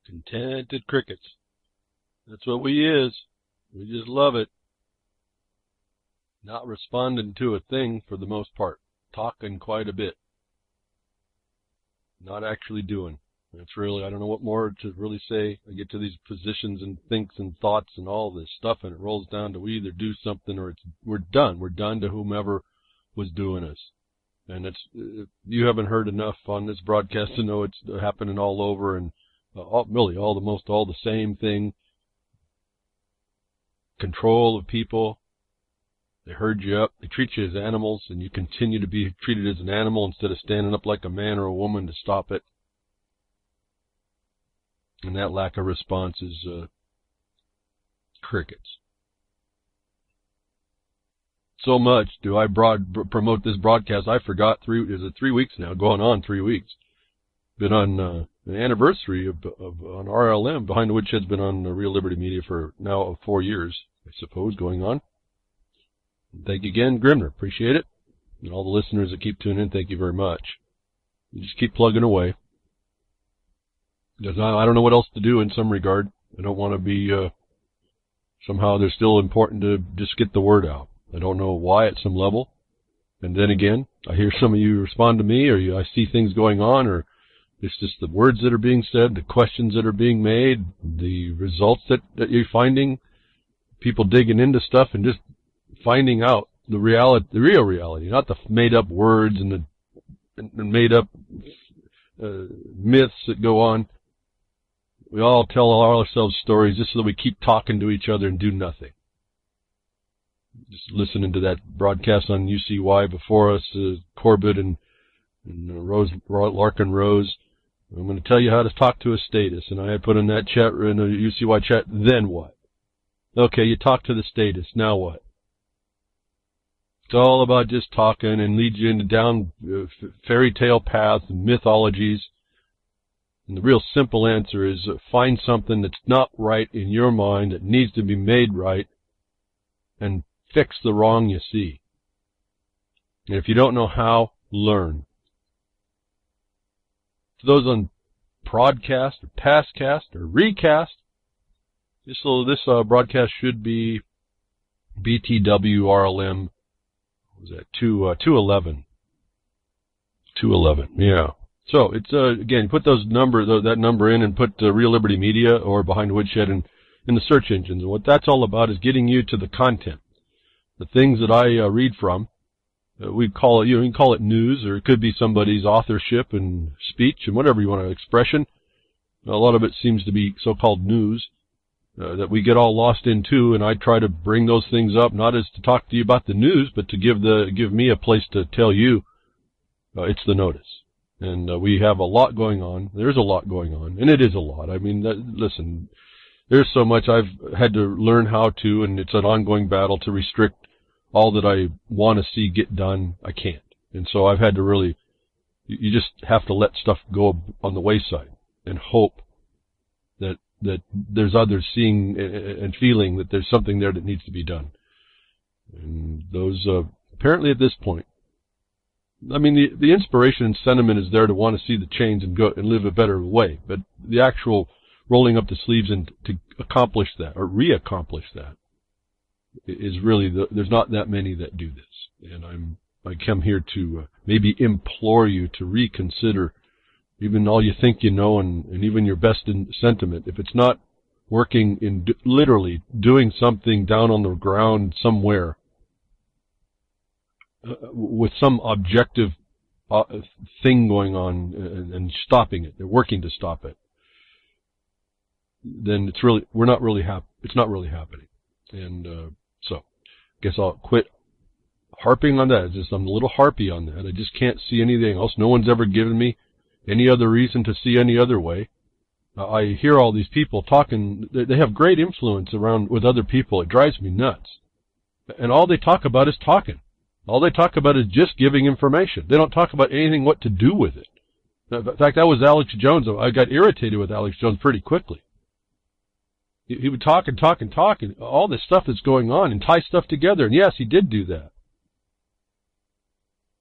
Contented crickets. That's what we is. We just love it. Not responding to a thing for the most part. Talking quite a bit. Not actually doing. It's really, I don't know what more to really say. I get to these positions and thinks and thoughts and all this stuff, and it rolls down to we either do something or we're done. We're done to whomever was doing us. And you haven't heard enough on this broadcast to know it's happening all over, and really all the same thing. Control of people. They herd you up. They treat you as animals, and you continue to be treated as an animal instead of standing up like a man or a woman to stop it. And that lack of response is crickets. So much do I promote this broadcast. I forgot 3 weeks now, going on 3 weeks. Been on an anniversary on RLM. Behind the Woodshed's been on Real Liberty Media for now 4 years, I suppose, going on. Thank you again, Grimner. Appreciate it. And all the listeners that keep tuning in, thank you very much. You just keep plugging away. Because I don't know what else to do in some regard. I don't want to be, somehow they're still important to just get the word out. I don't know why at some level. And then again, I hear some of you respond to me, or I see things going on, or it's just the words that are being said, the questions that are being made, the results that you're finding, people digging into stuff and just finding out the real reality, not the made-up words and the made-up myths that go on. We all tell ourselves stories just so that we keep talking to each other and do nothing. Just listening to that broadcast on UCY before us, Corbett and Larkin Rose. I'm going to tell you how to talk to a status, and I had put in that chat, in the UCY chat, then what? Okay, you talk to the status, now what? It's all about just talking and leads you into down fairy tale paths and mythologies. And the real simple answer is find something that's not right in your mind that needs to be made right and fix the wrong you see. And if you don't know how, learn. For those on Prodcast or Pastcast or Recast, this broadcast should be BTWRLM. What was that? 211. 211, yeah. So it's again, put that number in and put Real Liberty Media or Behind the Woodshed in the search engines. And what that's all about is getting you to the content, the things that I read from. We call it, you can call it news, or it could be somebody's authorship and speech and whatever you want to expression. A lot of it seems to be so-called news that we get all lost into, and I try to bring those things up, not as to talk to you about the news, but to give me a place to tell you it's the notice. And we have a lot going on. There's a lot going on, and it is a lot. I mean, listen, there's so much I've had to learn how to, and it's an ongoing battle to restrict all that I want to see get done. I can't. And so I've had to really, you just have to let stuff go on the wayside and hope that there's others seeing and feeling that there's something there that needs to be done. And those, apparently at this point, I mean, the inspiration and sentiment is there to want to see the change and go and live a better way. But the actual rolling up the sleeves and to accomplish that or re-accomplish that is really, there's not that many that do this. And I come here to maybe implore you to reconsider even all you think you know and even your best in sentiment. If it's not working in literally doing something down on the ground somewhere, with some objective thing going on and stopping it, they're working to stop it, then it's not really happening. And so I guess I'll quit harping on that. It's just I'm a little harpy on that. I just can't see anything else. No one's ever given me any other reason to see any other way. I hear all these people talking. They have great influence around with other people. It drives me nuts. And all they talk about is talking. All they talk about is just giving information. They don't talk about anything what to do with it. In fact, that was Alex Jones. I got irritated with Alex Jones pretty quickly. He would talk and talk and talk, and all this stuff that's going on, and tie stuff together. And yes, he did do that.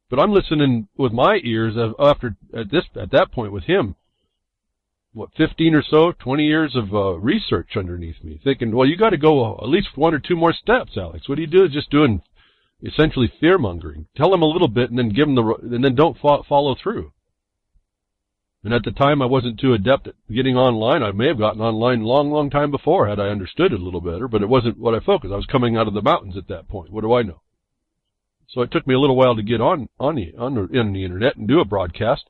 But I'm listening with my ears at that point with him. 15 or so, 20 years of research underneath me, thinking, well, you got to go at least 1 or 2 more steps, Alex. What do you do? Just doing essentially fear-mongering. Tell them a little bit and then give them and then don't follow through. And at the time, I wasn't too adept at getting online. I may have gotten online long time before had I understood it a little better, but it wasn't what I focused. I was coming out of the mountains at that point. What do I know? So it took me a little while to get on the internet and do a broadcast.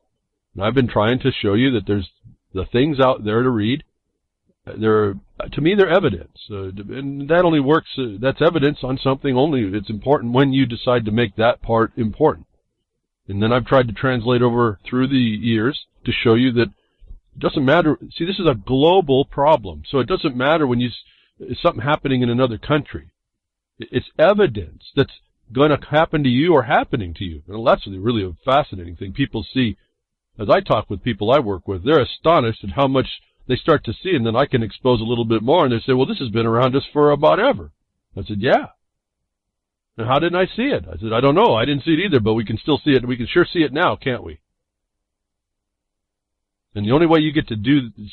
And I've been trying to show you that there's the things out there to read. To me, they're evidence. And that only works, that's evidence on something only. It's important when you decide to make that part important. And then I've tried to translate over through the years to show you that it doesn't matter. See, this is a global problem. So it doesn't matter when it's something happening in another country. It's evidence that's going to happen to you or happening to you. And that's really a fascinating thing. People see, as I talk with people I work with, they're astonished at how much they start to see, and then I can expose a little bit more, and they say, well, this has been around us for about ever. I said, yeah. And how didn't I see it? I said, I don't know. I didn't see it either, but we can still see it. We can sure see it now, can't we? And the only way you get to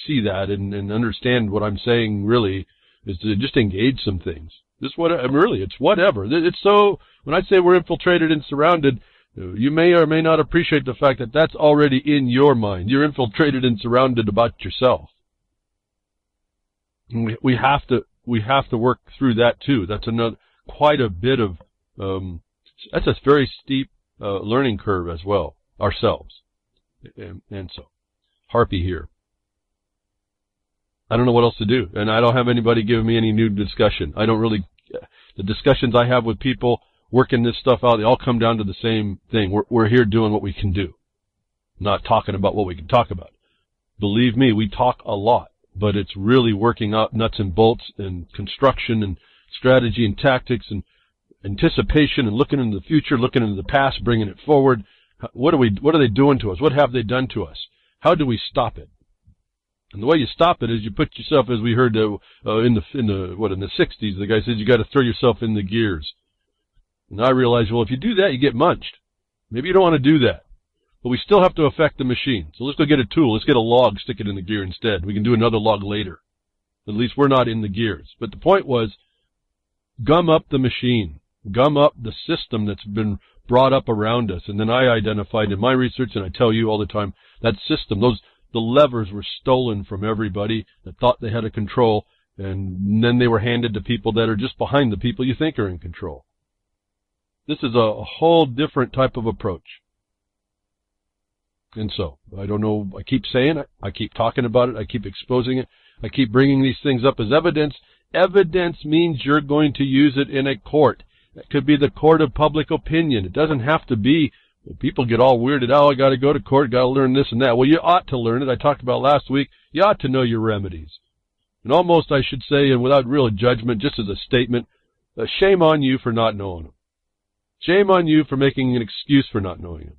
see that and understand what I'm saying really is to just engage some things. It's whatever. It's so, when I say we're infiltrated and surrounded, you may or may not appreciate the fact that that's already in your mind. You're infiltrated and surrounded about yourself. And we have to work through that too. That's quite a bit of, that's a very steep learning curve as well, ourselves. And so, Harpy here. I don't know what else to do, and I don't have anybody giving me any new discussion. The discussions I have with people working this stuff out, they all come down to the same thing. We're here doing what we can do, not talking about what we can talk about. Believe me, we talk a lot, but it's really working out nuts and bolts and construction and strategy and tactics and anticipation and looking into the future, looking into the past, bringing it forward. What are they doing to us? What have they done to us? How do we stop it? And the way you stop it is you put yourself, as we heard in the 60s, the guy says you got to throw yourself in the gears. And I realized, well, if you do that, you get munched. Maybe you don't want to do that. But we still have to affect the machine. So let's go get a tool. Let's get a log, stick it in the gear instead. We can do another log later. At least we're not in the gears. But the point was, gum up the machine. Gum up the system that's been brought up around us. And then I identified in my research, and I tell you all the time, that system, the levers were stolen from everybody that thought they had a control, and then they were handed to people that are just behind the people you think are in control. This is a whole different type of approach. And so, I don't know, I keep saying it, I keep talking about it, I keep exposing it, I keep bringing these things up as evidence. Evidence means you're going to use it in a court. It could be the court of public opinion. It doesn't have to be, people get all weirded out, I got to go to court, got to learn this and that. Well, you ought to learn it. I talked about last week. You ought to know your remedies. And almost, I should say, and without real judgment, just as a statement, shame on you for not knowing them. Shame on you for making an excuse for not knowing them.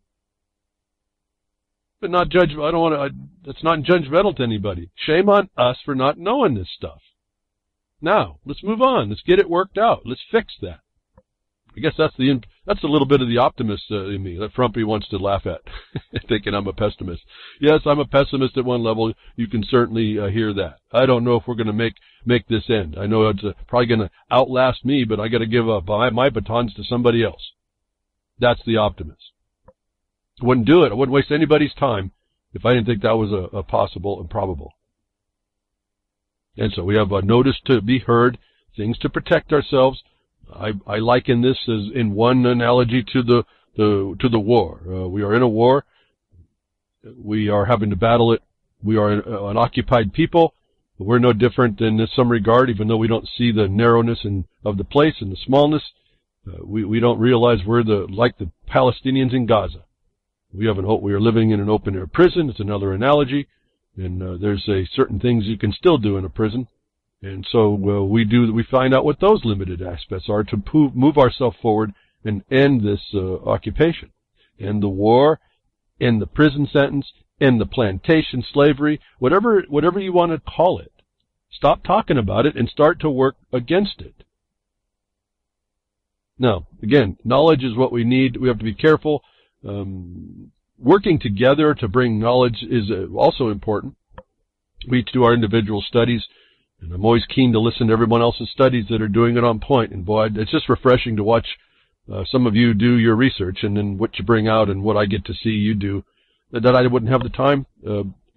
But not judge. That's not judgmental to anybody. Shame on us for not knowing this stuff. Now, let's move on. Let's get it worked out. Let's fix that. I guess that's a little bit of the optimist in me that Frumpy wants to laugh at, thinking I'm a pessimist. Yes, I'm a pessimist at one level. You can certainly hear that. I don't know if we're going to make this end. I know it's probably going to outlast me, but I got to give up my batons to somebody else. That's the optimist. I wouldn't do it. I wouldn't waste anybody's time if I didn't think that was a possible and probable. And so we have a notice to be heard, things to protect ourselves. I liken this as in one analogy to the war. We are in a war. We are having to battle it. We are an occupied people. We're no different in some regard, even though we don't see the narrowness of the place and the smallness. We don't realize we're like the Palestinians in Gaza. We are living in an open air prison. It's another analogy, and there's certain things you can still do in a prison. And so we find out what those limited aspects are to move ourselves forward and end this occupation, end the war, end the prison sentence, end the plantation slavery, whatever you want to call it. Stop talking about it and start to work against it. Now, again, knowledge is what we need. We have to be careful. Working together to bring knowledge is also important. We each do our individual studies, and I'm always keen to listen to everyone else's studies that are doing it on point. And boy, it's just refreshing to watch some of you do your research and then what you bring out and what I get to see you do. That I wouldn't have the time.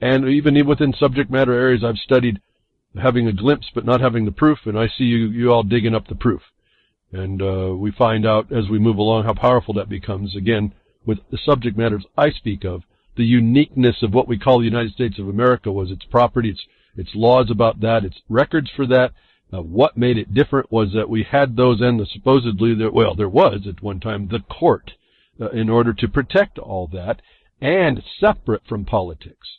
And even within subject matter areas I've studied, having a glimpse but not having the proof, and I see you all digging up the proof. And we find out as we move along how powerful that becomes, again, with the subject matters I speak of. The uniqueness of what we call the United States of America was its property, its laws about that, its records for that. What made it different was that we had those, and supposedly, there was at one time the court in order to protect all that, and separate from politics.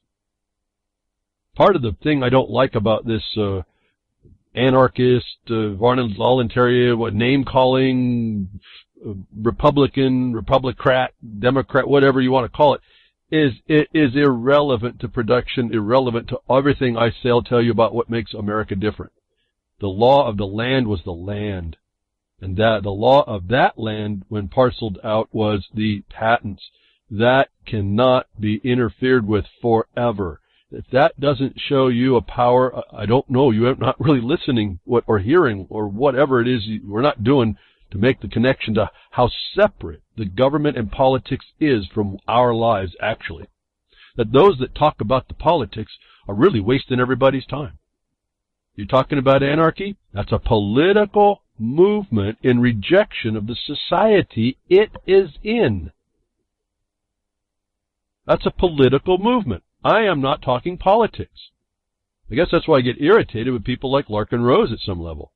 Part of the thing I don't like about this anarchist, voluntary, name-calling, Republican, Republicrat, Democrat, whatever you want to call it, is it is irrelevant to production, irrelevant to everything I tell you about what makes America different. The law of the land was the land. And that the law of that land, when parceled out, was the patents. That cannot be interfered with forever. If that doesn't show you a power, I don't know, you're not really listening or hearing or whatever it is we're not doing to make the connection to how separate the government and politics is from our lives, actually. That those that talk about the politics are really wasting everybody's time. You're talking about anarchy? That's a political movement in rejection of the society it is in. That's a political movement. I am not talking politics. I guess that's why I get irritated with people like Larkin Rose at some level.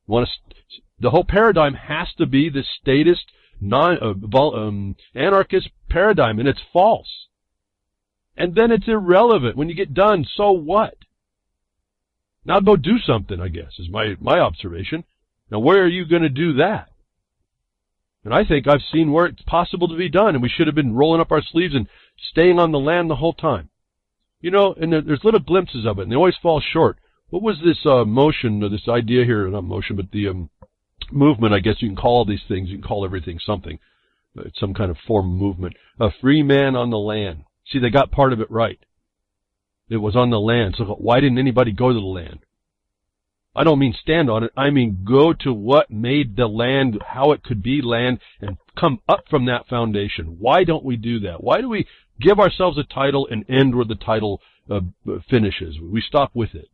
The whole paradigm has to be the statist, anarchist paradigm, and it's false. And then it's irrelevant. When you get done, so what? Now go do something, I guess, is my observation. Now where are you going to do that? And I think I've seen where it's possible to be done, and we should have been rolling up our sleeves and staying on the land the whole time. You know, and there's little glimpses of it, and they always fall short. What was this motion, or this idea here, not motion, but the movement, I guess you can call all these things, you can call everything something. It's some kind of form of movement. A free man on the land. See, they got part of it right. It was on the land, so why didn't anybody go to the land? I don't mean stand on it, I mean go to what made the land, how it could be land, and come up from that foundation. Why don't we do that? Why do we give ourselves a title and end where the title finishes? We stop with it.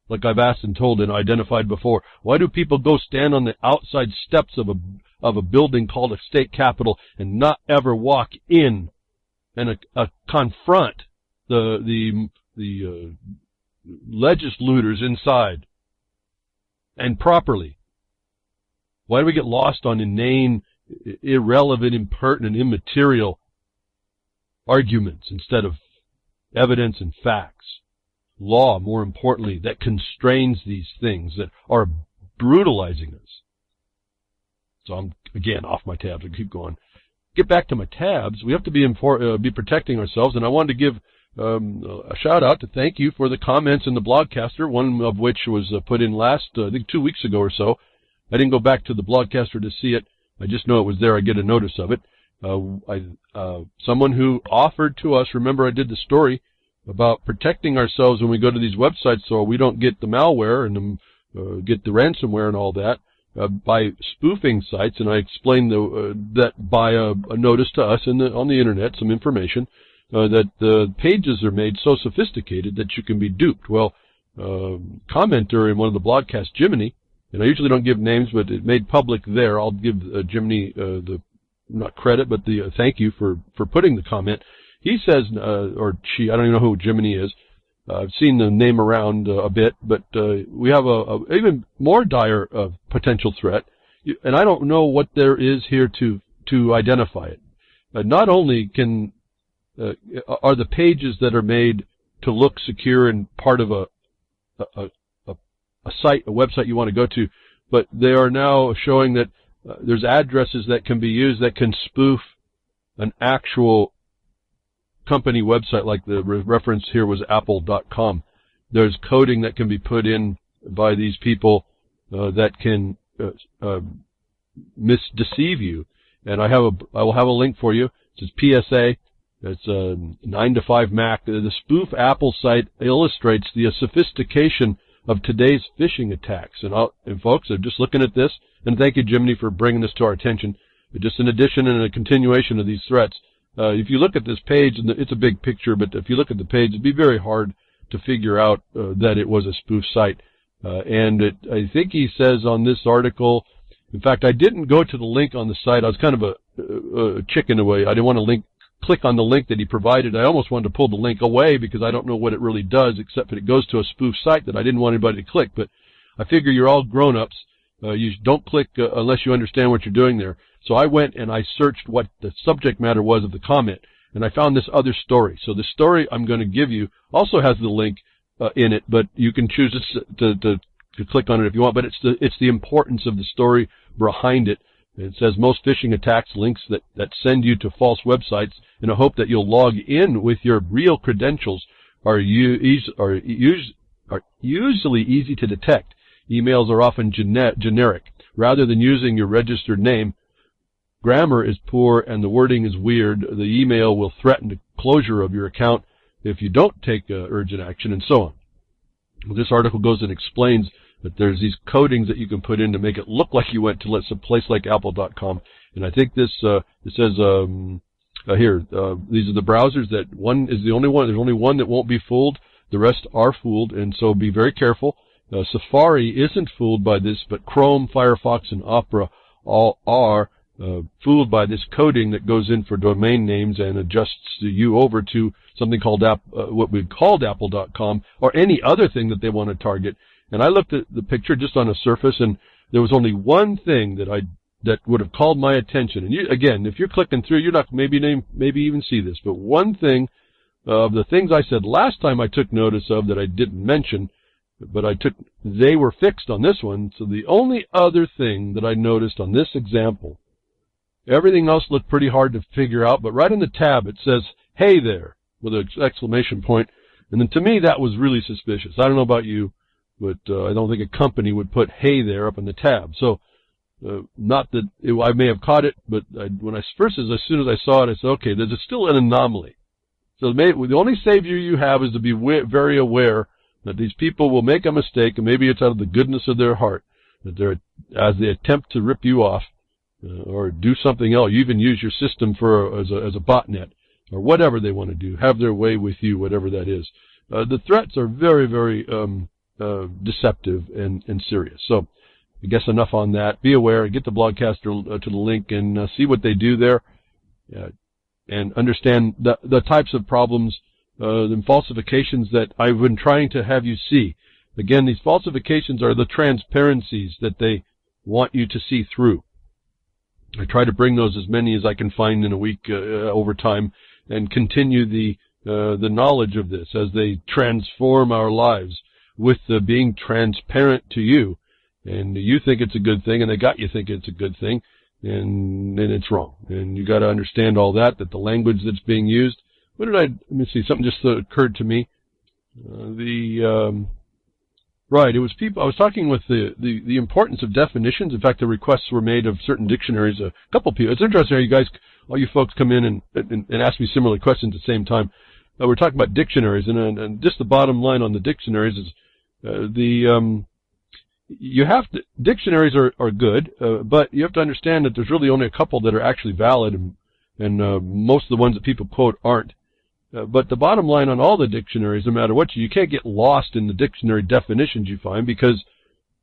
Like I've asked and told and identified before, why do people go stand on the outside steps of a building called a state capitol and not ever walk in and confront the legislators inside and properly? Why do we get lost on inane, irrelevant, impertinent, immaterial arguments instead of evidence and facts? Law, more importantly, that constrains these things that are brutalizing us. So I'm, again, off my tabs. I keep going. Get back to my tabs. We have to be protecting ourselves, and I wanted to give a shout-out to thank you for the comments in the Blogcaster, one of which was put in last, I think 2 weeks ago or so. I didn't go back to the Blogcaster to see it. I just know it was there. I get a notice of it. Someone who offered to us, remember I did the story about protecting ourselves when we go to these websites so we don't get the malware and get the ransomware and all that by spoofing sites, and I explained that by a notice to us on the internet, some information, that the pages are made so sophisticated that you can be duped. Well, commenter in one of the blogcasts, Jiminy, and I usually don't give names, but it made public there. I'll give Jiminy the, not credit, but the thank you for putting the comment. He says, or she, I don't even know who Jiminy is. I've seen the name around a bit, but we have a even more dire potential threat, and I don't know what there is here to identify it. Not only can are the pages that are made to look secure and part of a site, a website you want to go to, but they are now showing that there's addresses that can be used that can spoof an actual company website, like the reference here was apple.com. There's coding that can be put in by these people that can deceive you. And I will have a link for you. It says PSA, It's a 9 to 5 Mac. The Spoof Apple site illustrates the sophistication of today's phishing attacks. And folks, I'm just looking at this, and thank you, Jiminy, for bringing this to our attention. Just an addition and a continuation of these threats. If you look at this page, and it's a big picture, but if you look at the page, it'd be very hard to figure out that it was a spoof site. I think he says on this article, in fact, I didn't go to the link on the site. I was kind of a chicken away. I didn't want to click on the link that he provided. I almost wanted to pull the link away because I don't know what it really does, except that it goes to a spoof site that I didn't want anybody to click. But I figure you're all grown-ups. You don't click unless you understand what you're doing there. So I went and I searched what the subject matter was of the comment, and I found this other story. So the story I'm going to give you also has the link in it, but you can choose to click on it if you want. But it's the importance of the story behind it. It says most phishing attacks links that send you to false websites in a hope that you'll log in with your real credentials are usually easy to detect. Emails are often generic. Rather than using your registered name, grammar is poor and the wording is weird. The email will threaten the closure of your account if you don't take urgent action, and so on. Well, this article goes and explains that there's these codings that you can put in to make it look like you went to a place like Apple.com. And I think this it says here these are the browsers that one is the only one. There's only one that won't be fooled. The rest are fooled, and so be very careful. Safari isn't fooled by this, but Chrome, Firefox, and Opera all are fooled by this coding that goes in for domain names and adjusts you over to something called what we've called Apple.com or any other thing that they want to target. And I looked at the picture just on the surface, and there was only one thing that would have called my attention. And again, if you're clicking through, you're not maybe even see this, but one thing of the things I said last time I took notice of that I didn't mention, but they were fixed on this one. So the only other thing that I noticed on this example, everything else looked pretty hard to figure out, but right in the tab it says, "Hey there," with an exclamation point. And then to me that was really suspicious. I don't know about you, but I don't think a company would put "Hey there" up in the tab. So not that I may have caught it, but as soon as I saw it, I said, okay, there's still an anomaly. So the only savior you have is to be very aware that these people will make a mistake, and maybe it's out of the goodness of their heart, that as they attempt to rip you off or do something else, you even use your system as a botnet or whatever they want to do, have their way with you, whatever that is. The threats are very, very deceptive and serious. So I guess enough on that. Be aware. Get the blogcaster to the link and see what they do there, and understand the types of problems and falsifications that I've been trying to have you see. Again, these falsifications are the transparencies that they want you to see through. I try to bring those as many as I can find in a week over time, and continue the knowledge of this as they transform our lives with being transparent to you. And you think it's a good thing, and they got you thinking it's a good thing, and it's wrong. And you got to understand all that the language that's being used. Let me see, something just occurred to me. Right, it was people, I was talking with the importance of definitions. In fact, the requests were made of certain dictionaries. A couple people, it's interesting how you guys, all you folks come in and ask me similar questions at the same time. We're talking about dictionaries, and just the bottom line on the dictionaries is dictionaries are good, but you have to understand that there's really only a couple that are actually valid, and most of the ones that people quote aren't. But the bottom line on all the dictionaries, no matter what, you can't get lost in the dictionary definitions you find, because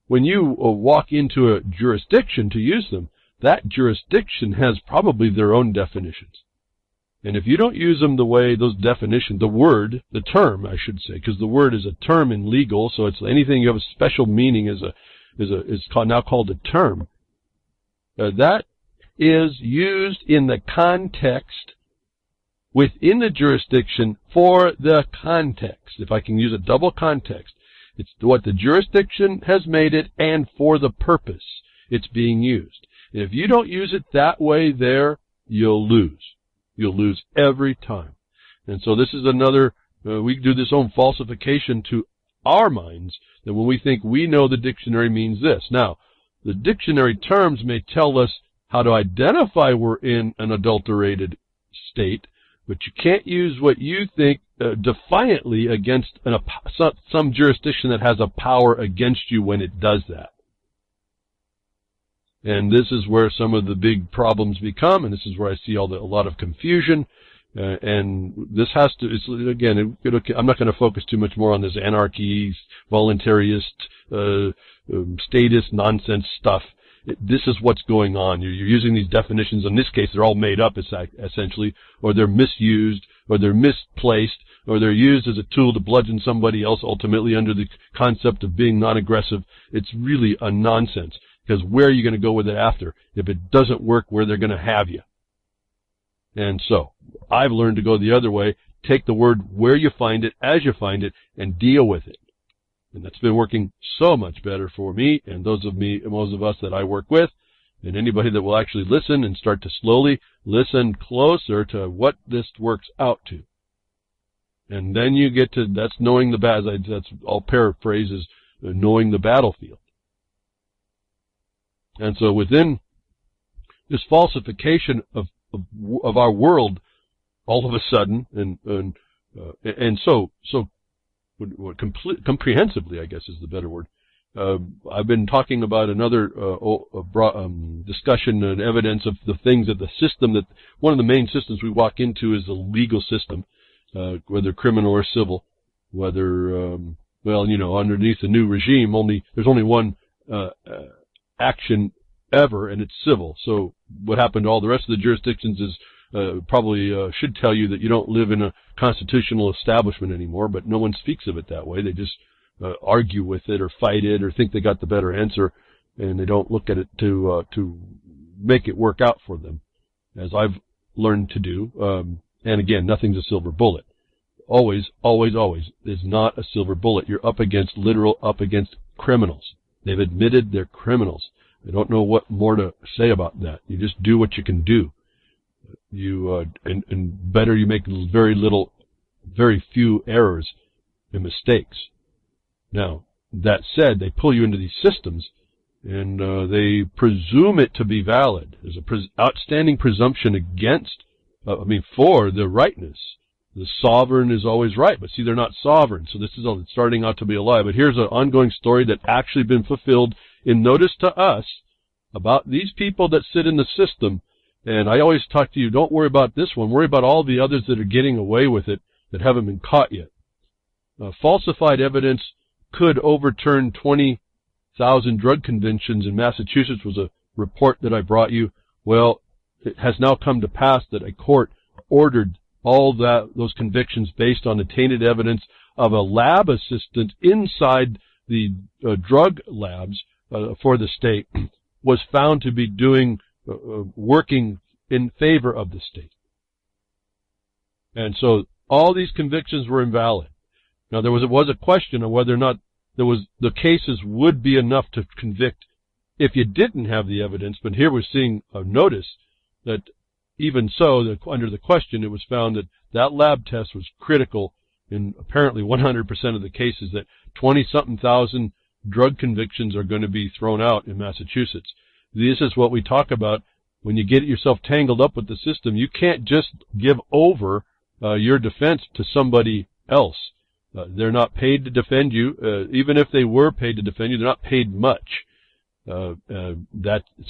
when you walk into a jurisdiction to use them, that jurisdiction has probably their own definitions. And if you don't use them the way those definitions, the term, I should say, because the word is a term in legal, so it's anything you have a special meaning is now called a term. That is used in the context within the jurisdiction for the context. If I can use a double context, it's what the jurisdiction has made it and for the purpose it's being used. And if you don't use it that way there, you'll lose. You'll lose every time. And so this is another, we do this own falsification to our minds, that when we think we know the dictionary means this. Now, the dictionary terms may tell us how to identify we're in an adulterated state, but you can't use what you think defiantly against some jurisdiction that has a power against you when it does that. And this is where some of the big problems become, and this is where I see a lot of confusion. And this has to, I'm not going to focus too much more on this anarchy, voluntarist, statist nonsense stuff. This is what's going on. You're using these definitions. In this case, they're all made up, essentially, or they're misused, or they're misplaced, or they're used as a tool to bludgeon somebody else ultimately under the concept of being non-aggressive. It's really a nonsense, because where are you going to go with it after? If it doesn't work, where they're going to have you. And so, I've learned to go the other way. Take the word where you find it, as you find it, and deal with it. And that's been working so much better for me and most of us that I work with, and anybody that will actually listen and start to slowly listen closer to what this works out to. And then you get to, that's knowing that's, I'll paraphrase as knowing the battlefield. And so within this falsification of our world, all of a sudden, and so comprehensively, I guess is the better word. I've been talking about another discussion and evidence of the things that the system, that one of the main systems we walk into is the legal system, whether criminal or civil, whether underneath the new regime, there's only one action ever, and it's civil. So what happened to all the rest of the jurisdictions is probably should tell you that you don't live in a constitutional establishment anymore, but no one speaks of it that way. They just argue with it or fight it or think they got the better answer, and they don't look at it to make it work out for them, as I've learned to do. And again, nothing's a silver bullet. Always, always, always is not a silver bullet. You're up against criminals. They've admitted they're criminals. I don't know what more to say about that. You just do what you can do. And better you make very few errors and mistakes. Now, that said, they pull you into these systems, and they presume it to be valid. There's an outstanding presumption for the rightness. The sovereign is always right, but see, they're not sovereign, so this is starting out to be a lie. But here's an ongoing story that's actually been fulfilled in notice to us about these people that sit in the system. And I always talk to you, don't worry about this one, worry about all the others that are getting away with it that haven't been caught yet. Falsified evidence could overturn 20,000 drug convictions in Massachusetts was a report that I brought you. Well, it has now come to pass that a court ordered all those convictions based on the tainted evidence of a lab assistant inside the drug labs for the state was found to be working in favor of the state. And so all these convictions were invalid. Now there was a question of whether or not the cases would be enough to convict if you didn't have the evidence, but here we're seeing a notice that even so, that under the question, it was found that lab test was critical in apparently 100% of the cases, that 20-something thousand drug convictions are going to be thrown out in Massachusetts. This is what we talk about. When you get yourself tangled up with the system, you can't just give over your defense to somebody else. They're not paid to defend you. Even if they were paid to defend you, they're not paid much. So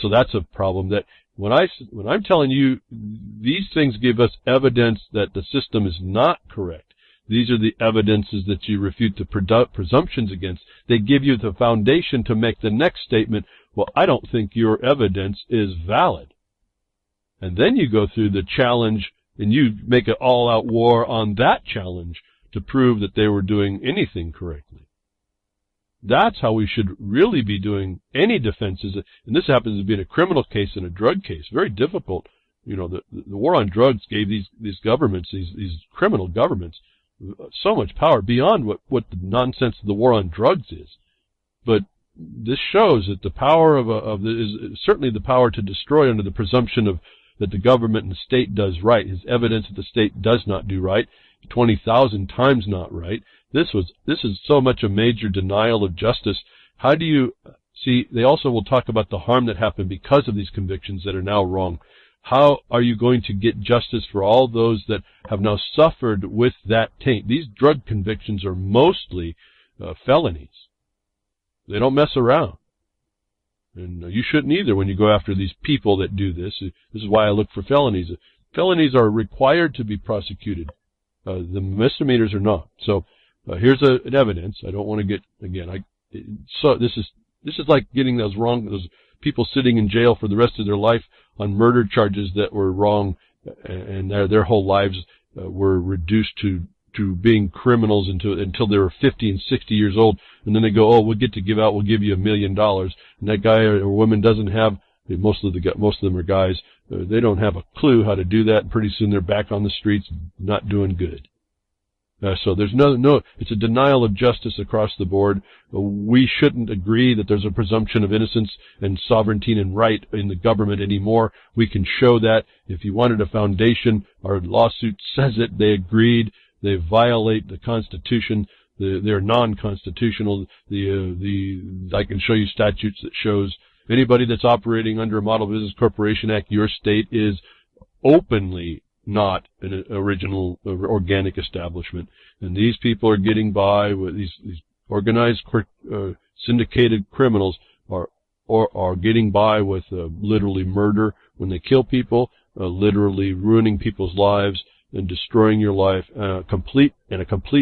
that's a problem. That when I'm telling you these things give us evidence that the system is not correct. These are the evidences that you refute the presumptions against. They give you the foundation to make the next statement, well, I don't think your evidence is valid. And then you go through the challenge and you make an all-out war on that challenge to prove that they were doing anything correctly. That's how we should really be doing any defenses. And this happens to be in a criminal case and a drug case. Very difficult. You know, the war on drugs gave these governments, these criminal governments, so much power beyond what the nonsense of the war on drugs is. But this shows that the power is certainly the power to destroy under the presumption of that the government and the state does right. Is evidence that the state does not do right, 20,000 times not right. This is so much a major denial of justice. How do you see? They also will talk about the harm that happened because of these convictions that are now wrong. How are you going to get justice for all those that have now suffered with that taint? These drug convictions are mostly felonies. They don't mess around. And you shouldn't either when you go after these people that do this. This is why I look for felonies. Felonies are required to be prosecuted. The misdemeanors are not. So here's an evidence. I don't want to get, again, so this is like getting those people sitting in jail for the rest of their life on murder charges that were wrong, and their whole lives were reduced to being criminals until they were 50 and 60 years old, and then they go, oh, we'll give you $1 million, and that guy or woman doesn't have, most of them are guys, they don't have a clue how to do that, and pretty soon they're back on the streets not doing good. So there's no, it's a denial of justice across the board. We shouldn't agree that there's a presumption of innocence and sovereignty and right in the government anymore. We can show that. If you wanted a foundation, our lawsuit says it. They agreed. They violate the Constitution. They're non-constitutional. I can show you statutes that shows anybody that's operating under a Model Business Corporation Act, your state is openly not an original organic establishment. And these people are getting by with these organized syndicated criminals are getting by with literally murder when they kill people, literally ruining people's lives and destroying your life, a complete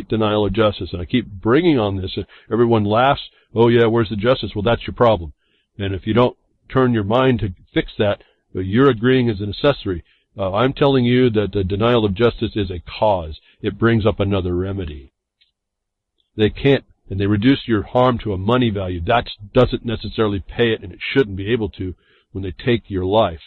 denial of justice. And I keep bringing on this. Everyone laughs, oh yeah, where's the justice? Well, that's your problem. And if you don't turn your mind to fix that, you're agreeing as an accessory. I'm telling you that the denial of justice is a cause. It brings up another remedy. They can't, and they reduce your harm to a money value. That doesn't necessarily pay it, and it shouldn't be able to when they take your life.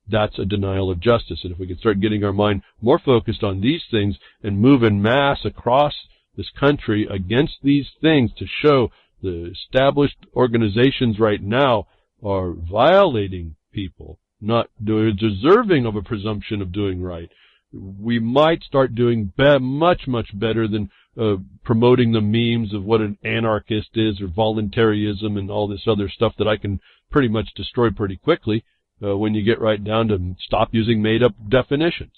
That's a denial of justice. And if we can start getting our mind more focused on these things and move in mass across this country against these things to show the established organizations right now are violating people, not deserving of a presumption of doing right, we might start doing much better than promoting the memes of what an anarchist is or voluntarism and all this other stuff that I can pretty much destroy pretty quickly when you get right down to stop using made-up definitions.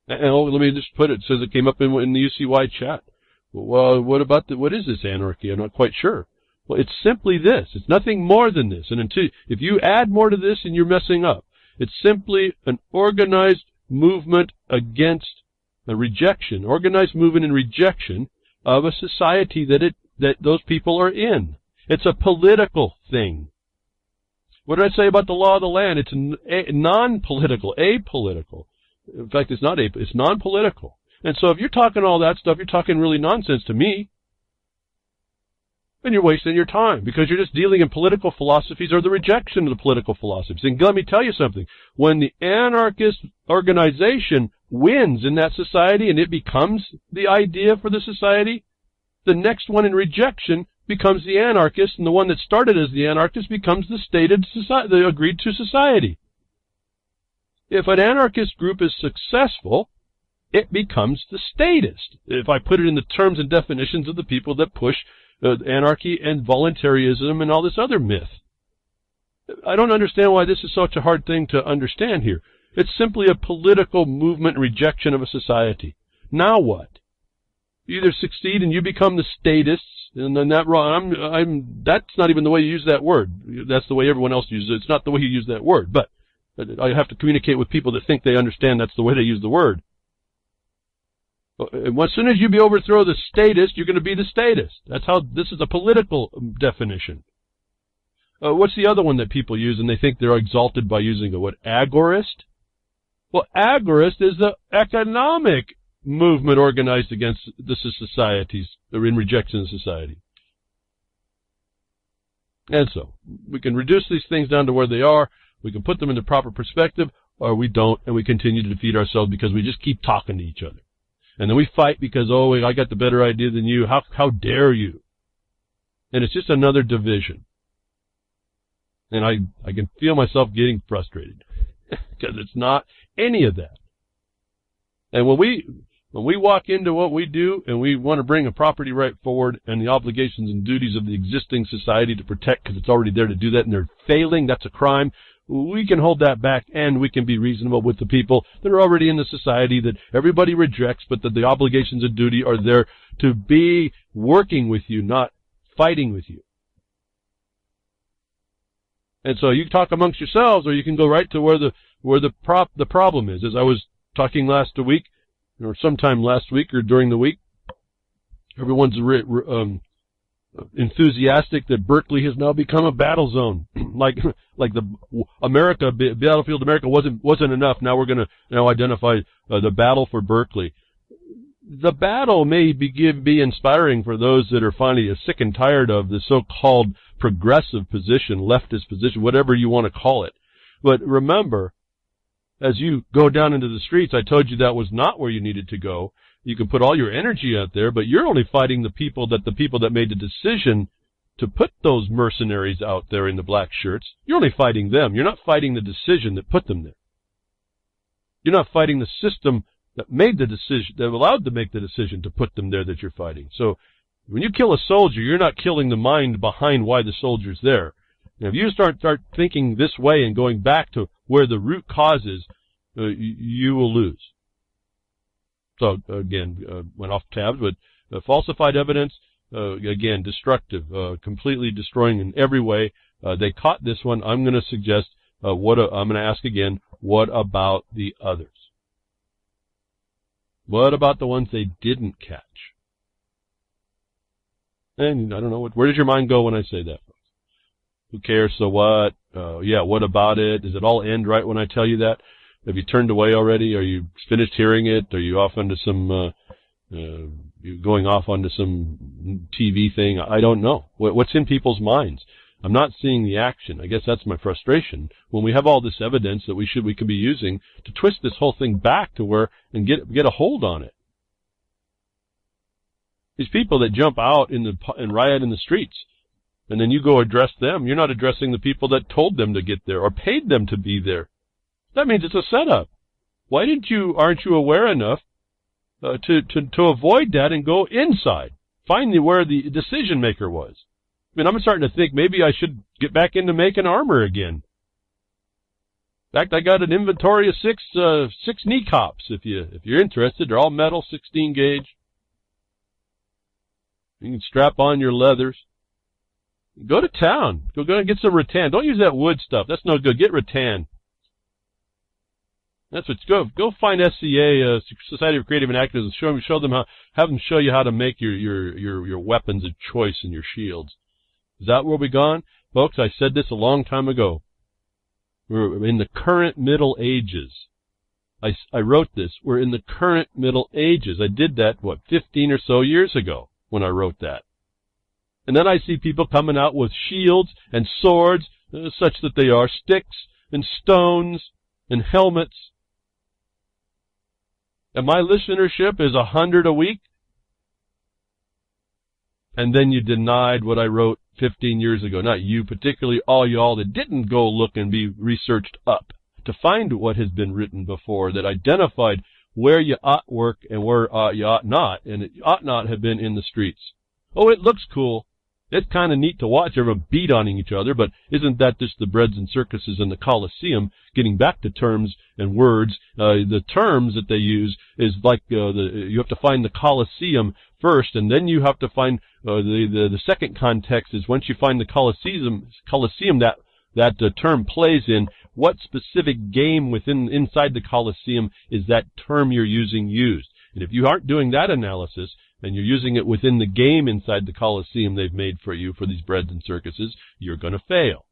And let me just put it, says it came up in the UCY chat. Well, what is this anarchy? I'm not quite sure. Well, it's simply this. It's nothing more than this. And if you add more to this, and you're messing up. It's simply an organized movement against a rejection, organized movement and rejection of a society that those people are in. It's a political thing. What did I say about the law of the land? It's non-political, apolitical. In fact, it's not it's non-political. And so if you're talking all that stuff, you're talking really nonsense to me. And you're wasting your time because you're just dealing in political philosophies or the rejection of the political philosophies. And let me tell you something. When the anarchist organization wins in that society and it becomes the idea for the society, the next one in rejection becomes the anarchist, and the one that started as the anarchist becomes the stated society, the agreed to society. If an anarchist group is successful, it becomes the statist. If I put it in the terms and definitions of the people that push anarchy and voluntarism and all this other myth. I don't understand why this is such a hard thing to understand here. It's simply a political movement rejection of a society. Now what? You either succeed and you become the statists, and then that's not even the way you use that word. That's the way everyone else uses it. It's not the way you use that word, but I have to communicate with people that think they understand that's the way they use the word. As soon as you overthrow the statist, you're going to be the statist. That's how, this is a political definition. What's the other one that people use and they think they're exalted by using it? What, agorist? Well, agorist is the economic movement organized against the societies, or in rejection of society. And so, we can reduce these things down to where they are, we can put them into proper perspective, or we don't, and we continue to defeat ourselves because we just keep talking to each other. And then we fight because, oh, I got the better idea than you. How dare you? And it's just another division. And I can feel myself getting frustrated because it's not any of that. And when we walk into what we do and we want to bring a property right forward and the obligations and duties of the existing society to protect because it's already there to do that and they're failing, that's a crime. we can hold that back, and we can be reasonable with the people that are already in the society that everybody rejects, but that the obligations and duty are there to be working with you, not fighting with you. And so you talk amongst yourselves, or you can go right to where the problem is. As I was talking last week, or sometime last week or during the week, everyone's enthusiastic that Berkeley has now become a battle zone. like the Battlefield America wasn't enough. Now we're going to now identify the battle for Berkeley. The battle may be inspiring for those that are finally sick and tired of the so-called progressive position, leftist position, whatever you want to call it. But remember, as you go down into the streets, I told you that was not where you needed to go. You can put all your energy out there, but you're only fighting the people that made the decision to put those mercenaries out there in the black shirts. You're only fighting them. You're not fighting the decision that put them there. You're not fighting the system that made the decision, that allowed to make the decision to put them there that you're fighting. So when you kill a soldier, you're not killing the mind behind why the soldier's there. Now, if you start thinking this way and going back to where the root cause is, you will lose. So, again, went off tabs, but falsified evidence, again, destructive, completely destroying in every way. They caught this one. I'm going to suggest, I'm going to ask again, what about the others? What about the ones they didn't catch? And I don't know, where does your mind go when I say that? Who cares, so what? Yeah, what about it? Does it all end right when I tell you that? Have you turned away already? Are you finished hearing it? Are you off onto some, you going off onto some TV thing? I don't know. What's in people's minds? I'm not seeing the action. I guess that's my frustration. When we have all this evidence that we could be using to twist this whole thing back to where, and get a hold on it. These people that jump out and riot in the streets, and then you go address them, you're not addressing the people that told them to get there or paid them to be there. That means it's a setup. Why aren't you aware enough to avoid that and go inside? Find where the decision maker was. I mean, I'm starting to think maybe I should get back into making armor again. In fact, I got an inventory of six knee cops. If you're interested, they're all metal, 16 gauge. You can strap on your leathers. Go to town. Go and get some rattan. Don't use that wood stuff. That's no good. Get rattan. That's what. Go find SCA, Society of Creative and Activism. Show them have them show you how to make your weapons of choice and your shields. Is that where we gone, folks? I said this a long time ago. We're in the current Middle Ages. I wrote this. We're in the current Middle Ages. I did that 15 or so years ago when I wrote that. And then I see people coming out with shields and swords, such that they are sticks and stones and helmets. And my listenership is 100 a week. And then you denied what I wrote 15 years ago. Not you, particularly all y'all that didn't go look and be researched up to find what has been written before, that identified where you ought work and where you ought not, and it ought not have been in the streets. Oh, it looks cool. It's kind of neat to watch everyone beat on each other, but isn't that just the breads and circuses in the Colosseum? Getting back to terms and words, the terms that they use is like you have to find the Colosseum first, and then you have to find the second context is once you find the Colosseum that term plays in, what specific game inside the Colosseum is that term you're using used? And if you aren't doing that analysis, and you're using it within the game inside the Colosseum they've made for you for these breads and circuses, you're going to fail.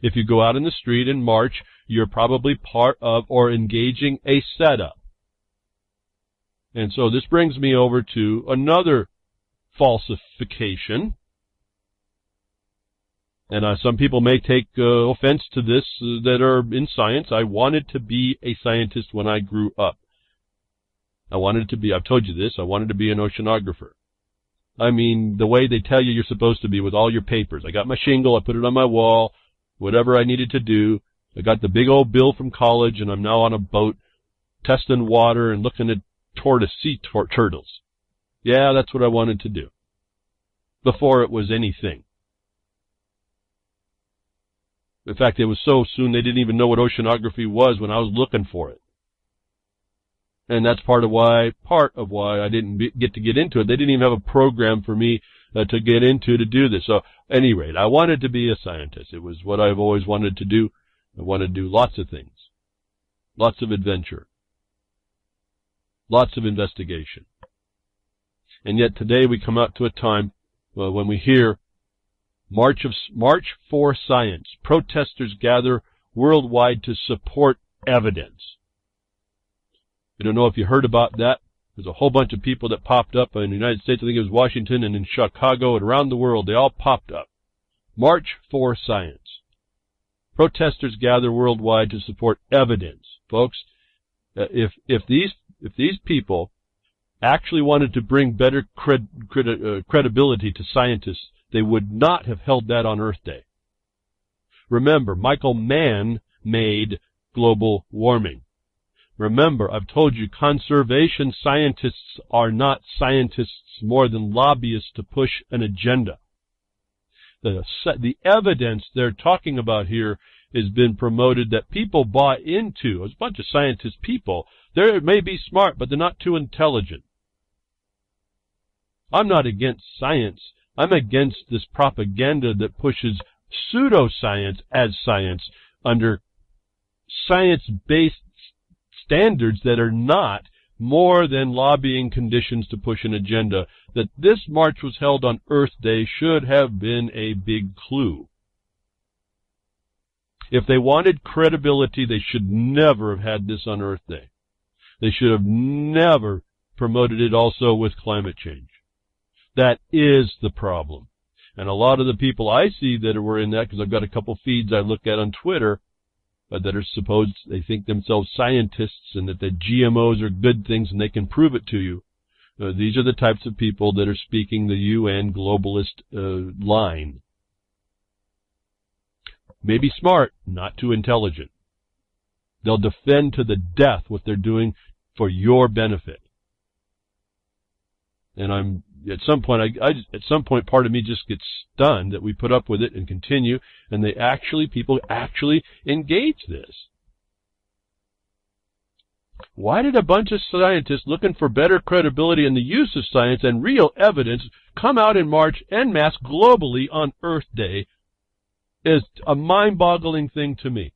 If you go out in the street and march, you're probably part of or engaging a setup. And so this brings me over to another falsification. And some people may take offense to this that are in science. I wanted to be a scientist when I grew up. I've told you this, I wanted to be an oceanographer. I mean, the way they tell you you're supposed to be with all your papers. I got my shingle, I put it on my wall, whatever I needed to do. I got the big old bill from college, and I'm now on a boat testing water and looking at sea turtles. Yeah, that's what I wanted to do. Before it was anything. In fact, it was so soon they didn't even know what oceanography was when I was looking for it. And that's part of why I didn't get into it. They didn't even have a program for me to get into to do this. So, at any rate, I wanted to be a scientist. It was what I've always wanted to do. I wanted to do lots of things. Lots of adventure. Lots of investigation. And yet today we come out to a time when we hear March for Science. Protesters gather worldwide to support evidence. I don't know if you heard about that. There's a whole bunch of people that popped up in the United States. I think it was Washington and in Chicago and around the world. They all popped up. March for Science. Protesters gather worldwide to support evidence. Folks, if these people actually wanted to bring better credibility to scientists, they would not have held that on Earth Day. Remember, Michael Mann made global warming. Remember, I've told you, conservation scientists are not scientists more than lobbyists to push an agenda. The evidence they're talking about here has been promoted that people bought into. There's a bunch of scientist people. They may be smart, but they're not too intelligent. I'm not against science. I'm against this propaganda that pushes pseudoscience as science under science-based standards that are not more than lobbying conditions to push an agenda. That this march was held on Earth Day should have been a big clue. If they wanted credibility, they should never have had this on Earth Day. They should have never promoted it also with climate change. That is the problem. And a lot of the people I see that were in that, because I've got a couple feeds I look at on Twitter, that are supposed, they think themselves scientists and that the GMOs are good things and they can prove it to you. These are the types of people that are speaking the UN globalist line. Maybe smart, not too intelligent. They'll defend to the death what they're doing for your benefit. And at some point, part of me just gets stunned that we put up with it and continue, and people actually engage this. Why did a bunch of scientists looking for better credibility in the use of science and real evidence come out in March en masse globally on Earth Day? Is a mind-boggling thing to me.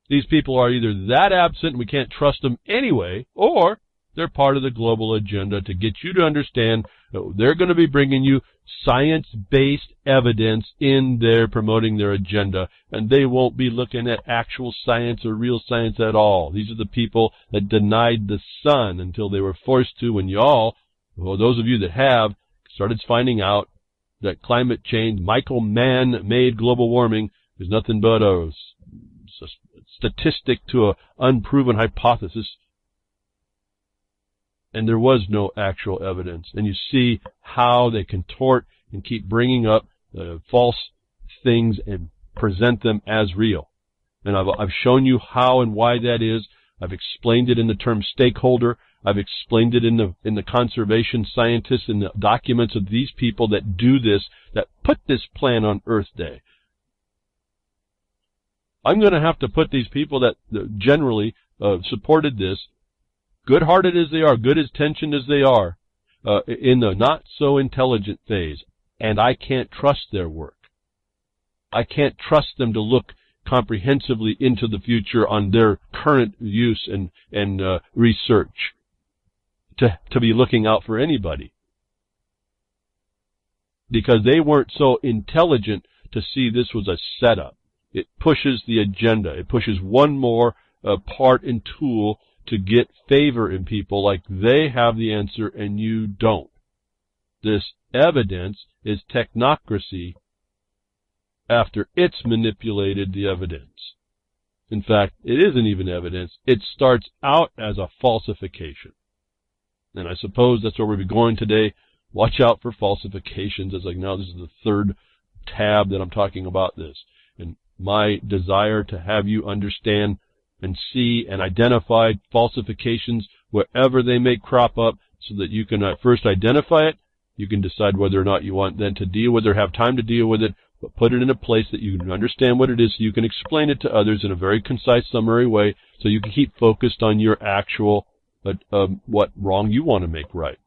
These people are either that absent and we can't trust them anyway, or they're part of the global agenda to get you to understand that they're going to be bringing you science-based evidence in their promoting their agenda, and they won't be looking at actual science or real science at all. These are the people that denied the sun until they were forced to, when those of you that have, started finding out that climate change, Michael Mann made global warming, is nothing but a statistic to an unproven hypothesis. And there was no actual evidence. And you see how they contort and keep bringing up false things and present them as real. And I've shown you how and why that is. I've explained it in the term stakeholder. I've explained it in the conservation scientists and the documents of these people that do this, that put this plan on Earth Day. I'm going to have to put these people that generally supported this, good-hearted as they are, good-intentioned as they are, in the not-so-intelligent phase, and I can't trust their work. I can't trust them to look comprehensively into the future on their current use and research, to be looking out for anybody. Because they weren't so intelligent to see this was a setup. It pushes the agenda. It pushes one more part and tool to get favor in people, like they have the answer and you don't. This evidence is technocracy after it's manipulated the evidence. In fact, it isn't even evidence. It starts out as a falsification. And I suppose that's where we'll be going today. Watch out for falsifications. As now this is the third tab that I'm talking about this. And my desire to have you understand and see and identify falsifications wherever they may crop up, so that you can first identify it. You can decide whether or not you want then to deal with it or have time to deal with it, but put it in a place that you can understand what it is so you can explain it to others in a very concise, summary way so you can keep focused on your actual, what wrong you want to make right.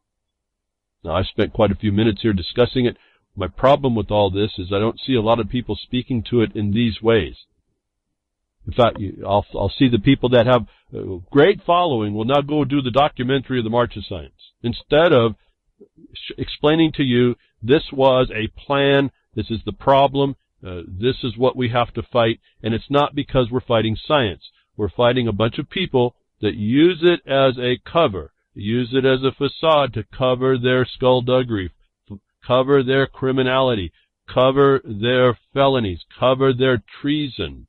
Now, I've spent quite a few minutes here discussing it. My problem with all this is I don't see a lot of people speaking to it in these ways. In fact, I'll see the people that have a great following will now go do the documentary of the March of Science instead of explaining to you this was a plan, this is the problem, this is what we have to fight, and it's not because we're fighting science. We're fighting a bunch of people that use it as a cover, use it as a facade to cover their skullduggery, cover their criminality, cover their felonies, cover their treason.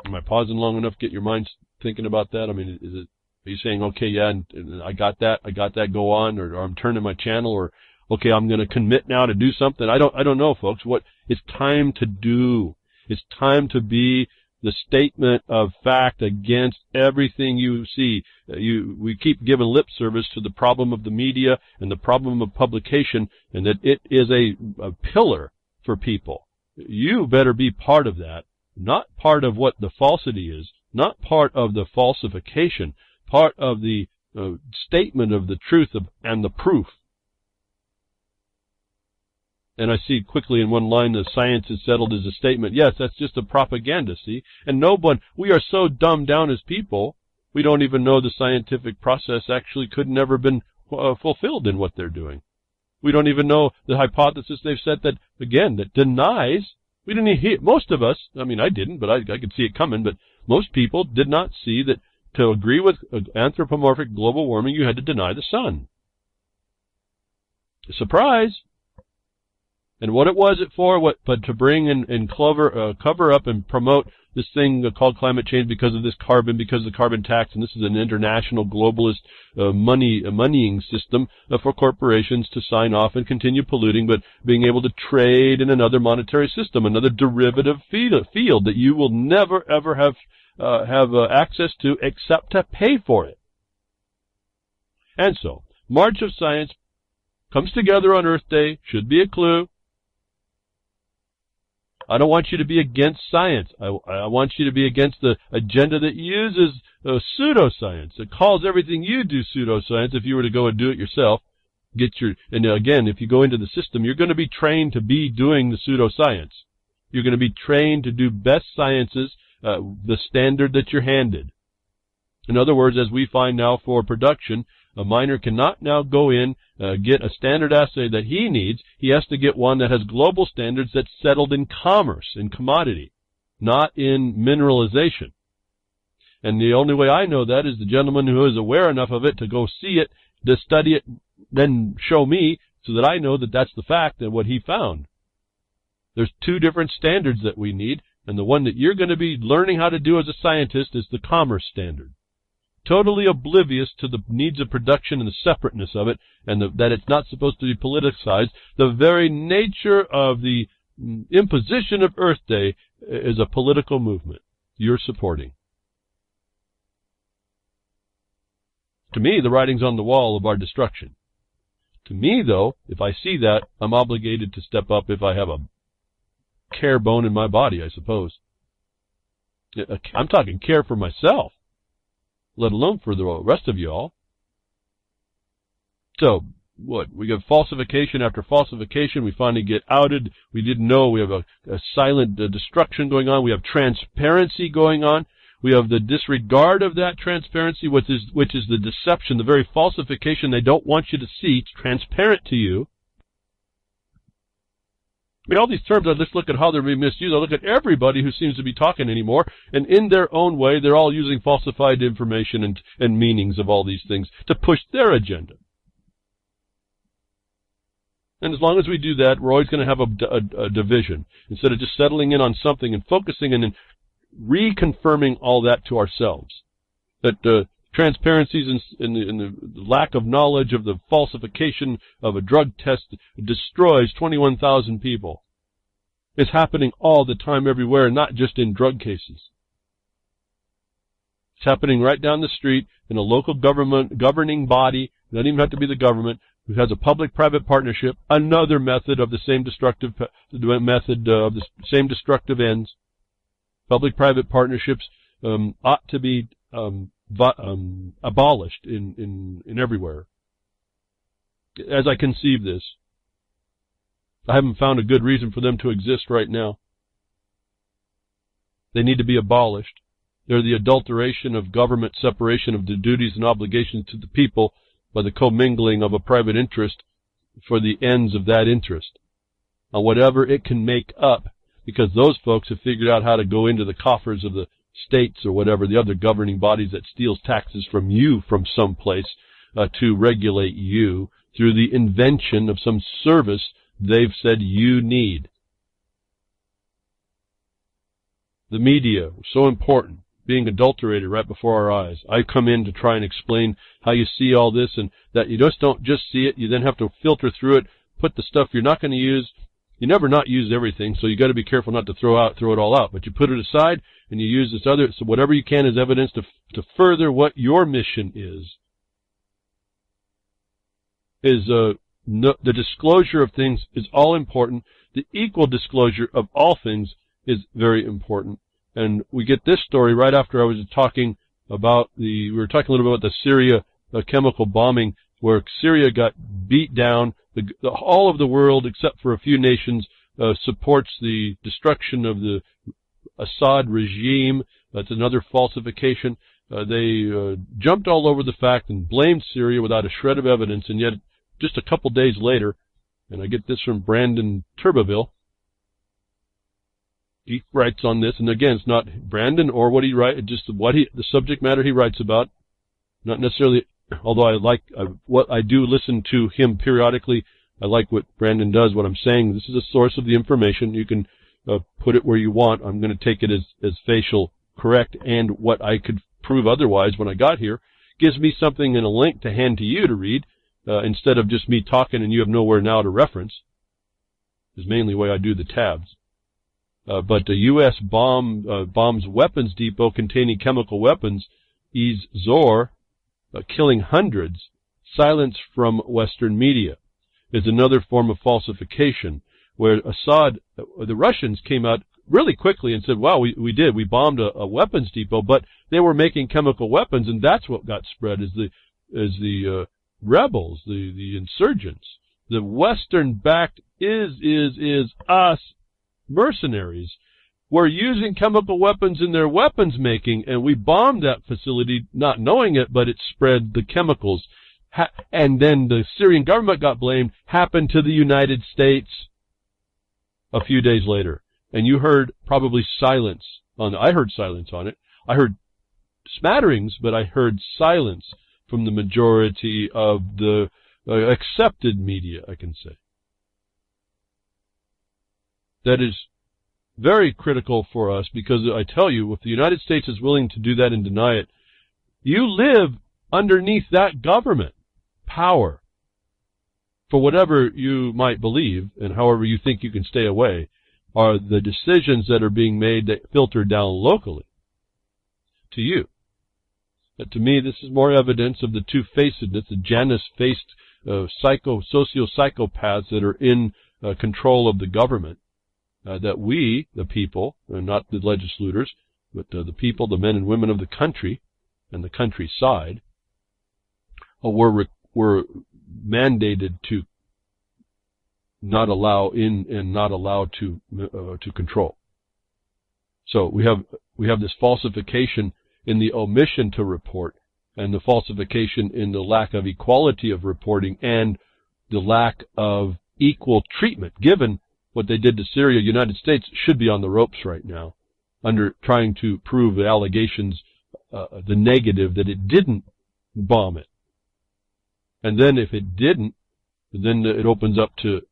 Am I pausing long enough to get your minds thinking about that? I mean, are you saying, okay, yeah, and I got that, go on, or I'm turning my channel, or okay, I'm going to commit now to do something? I don't know, folks. What it's time to do. It's time to be the statement of fact against everything you see. We keep giving lip service to the problem of the media and the problem of publication, and that it is a pillar for people. You better be part of that, not part of what the falsity is, not part of the falsification, part of the statement of the truth and the proof. And I see quickly in one line the science is settled as a statement. Yes, that's just a propaganda, see? And we are so dumbed down as people, we don't even know the scientific process actually could never been fulfilled in what they're doing. We don't even know the hypothesis they've set that, again, that denies. We didn't hear, most of us, I mean, I didn't, but I could see it coming, but most people did not see that to agree with anthropomorphic global warming, you had to deny the sun. Surprise! And what was it for? But to bring and cover up and promote this thing called climate change because of this carbon, because of the carbon tax, and this is an international globalist moneying system for corporations to sign off and continue polluting, but being able to trade in another monetary system, another derivative field that you will never ever have access to except to pay for it. And so, March of Science comes together on Earth Day, should be a clue. I don't want you to be against science. I want you to be against the agenda that uses pseudoscience. It calls everything you do pseudoscience if you were to go and do it yourself. And again, if you go into the system, you're going to be trained to be doing the pseudoscience. You're going to be trained to do best sciences, the standard that you're handed. In other words, as we find now for production, a miner cannot now go in, get a standard assay that he needs. He has to get one that has global standards that's settled in commerce, in commodity, not in mineralization. And the only way I know that is the gentleman who is aware enough of it to go see it, to study it, then show me so that I know that that's the fact and what he found. There's two different standards that we need, and the one that you're going to be learning how to do as a scientist is the commerce standard. Totally oblivious to the needs of production and the separateness of it, and that it's not supposed to be politicized. The very nature of the imposition of Earth Day is a political movement you're supporting. To me, the writing's on the wall of our destruction. To me, though, if I see that, I'm obligated to step up if I have a care bone in my body, I suppose. I'm talking care for myself, let alone for the rest of you all. So, what? We have falsification after falsification. We finally get outed. We didn't know. We have a silent destruction going on. We have transparency going on. We have the disregard of that transparency, which is the deception, the very falsification they don't want you to see. It's transparent to you. I mean, all these terms, I just look at how they're being misused. I look at everybody who seems to be talking anymore, and in their own way, they're all using falsified information and meanings of all these things to push their agenda. And as long as we do that, we're always going to have a division. Instead of just settling in on something and focusing and reconfirming all that to ourselves. That transparencies and the lack of knowledge of the falsification of a drug test destroys 21,000 people. It's happening all the time everywhere, not just in drug cases. It's happening right down the street in a local governing body it doesn't even have to be the government, who has a public-private partnership, another method of the same destructive ends. Public-private partnerships ought to be abolished in everywhere. As I conceive this, I haven't found a good reason for them to exist right now. They need to be abolished. They're the adulteration of government separation of the duties and obligations to the people by the commingling of a private interest for the ends of that interest, on whatever it can make up, because those folks have figured out how to go into the coffers of the states or whatever, the other governing bodies that steals taxes from you from someplace to regulate you through the invention of some service they've said you need. The media, so important, being adulterated right before our eyes. I come in to try and explain how you see all this, and that you just don't just see it, you then have to filter through it, put the stuff you're not going to use. You never not use everything, so you got to be careful not to throw it all out. But you put it aside, and you use this other, so whatever you can as evidence to further what your mission is the disclosure of things is all important. The equal disclosure of all things is very important. And we get this story right after I was talking about we were talking a little bit about the Syria chemical bombing, where Syria got beat down. All of the world, except for a few nations, supports the destruction of the Assad regime. That's another falsification. They jumped all over the fact and blamed Syria without a shred of evidence, and yet just a couple days later, and I get this from Brandon Turbeville, he writes on this, and again, it's not Brandon or what he writes, just the subject matter he writes about, not necessarily, although I do listen to him periodically. I like what Brandon does, what I'm saying. This is a source of the information. You can put it where you want. I'm going to take it as facial correct, and what I could prove otherwise when I got here gives me something in a link to hand to you to read, instead of just me talking and you have nowhere now to reference. Is mainly the way I do the tabs. But the U.S. bombs weapons depot containing chemical weapons, Ease Zor, killing hundreds. Silence from Western media is another form of falsification, where the Russians came out really quickly and said, wow, we bombed a weapons depot, but they were making chemical weapons, and that's what got spread is the rebels, the insurgents. The Western-backed is us mercenaries were using chemical weapons in their weapons making, and we bombed that facility not knowing it, but it spread the chemicals. And then the Syrian government got blamed, happened to the United States a few days later. And you heard probably silence on it. I heard silence on it. I heard smatterings, but I heard silence from the majority of the accepted media, I can say. That is very critical for us, because I tell you, if the United States is willing to do that and deny it, you live underneath that government power. For whatever you might believe, and however you think you can stay away, are the decisions that are being made that filter down locally to you. But to me, this is more evidence of the two-facedness, the Janus-faced socio-psychopaths that are in control of the government. That we, the people, not the legislators, but the people, the men and women of the country and the countryside, were mandated to not allow in and not allow to control. So we have this falsification in the omission to report, and the falsification in the lack of equality of reporting, and the lack of equal treatment given. What they did to Syria, United States should be on the ropes right now, under trying to prove the allegations, the negative, that it didn't bomb it. And then if it didn't, then it opens up to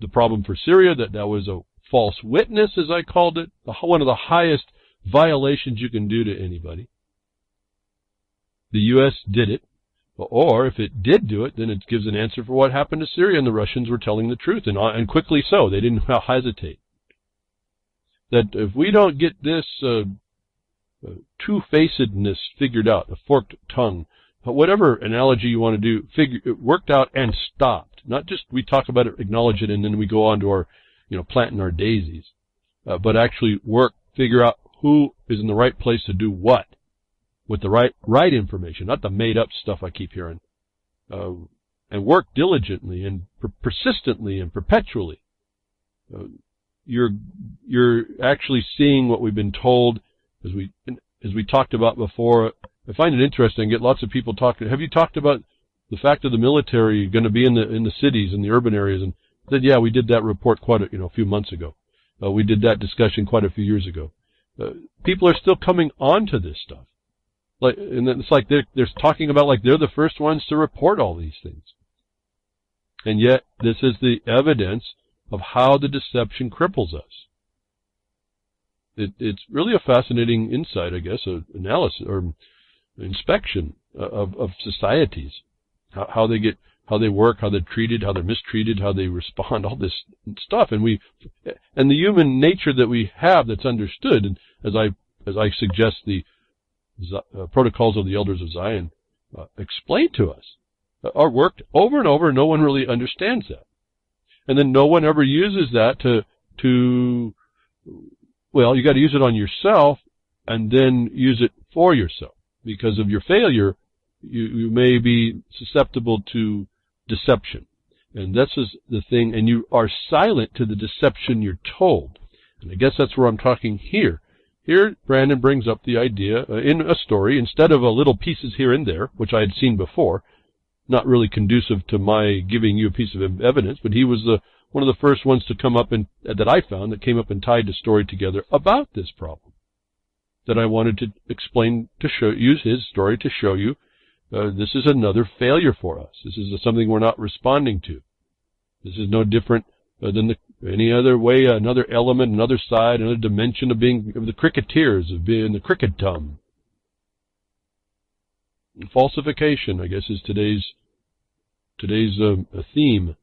the problem for Syria, that was a false witness, as I called it, one of the highest violations you can do to anybody. The U.S. did it. Or if it did do it, then it gives an answer for what happened to Syria, and the Russians were telling the truth, and quickly so. They didn't hesitate. That if we don't get this two-facedness figured out, the forked tongue, whatever analogy you want to do, it worked out and stopped. Not just we talk about it, acknowledge it, and then we go on to our, planting our daisies. But actually figure out who is in the right place to do what with the right information, not the made up stuff I keep hearing. And work diligently and persistently and perpetually. You're actually seeing what we've been told, as we talked about before. I find it interesting. I get lots of people talking. Have you talked about the fact of the military going to be in the cities, in the urban areas? And said, yeah, we did that report quite a few months ago. We did that discussion quite a few years ago. People are still coming onto this stuff. And it's like they're talking about like they're the first ones to report all these things. And yet, this is the evidence of how the deception cripples us. It's really a fascinating insight, I guess, analysis or inspection of societies, how they work, how they're treated, how they're mistreated, how they respond, all this stuff, and the human nature that we have that's understood, and as I suggest the Protocols of the Elders of Zion explain to us, are worked over and over. No one really understands that. And then no one ever uses that well, you got to use it on yourself and then use it for yourself. Because of your failure, you may be susceptible to deception. And this is the thing, and you are silent to the deception you're told. And I guess that's where I'm talking here. Here, Brandon brings up the idea in a story, instead of a little pieces here and there, which I had seen before, not really conducive to my giving you a piece of evidence, but he was one of the first ones to come up that I found that came up and tied the story together about this problem. That I wanted to explain use his story to show you this is another failure for us. This is something we're not responding to. This is no different than any other way, another element, another side, another dimension of the cricketers, of being the cricketum. Falsification, I guess, is today's theme.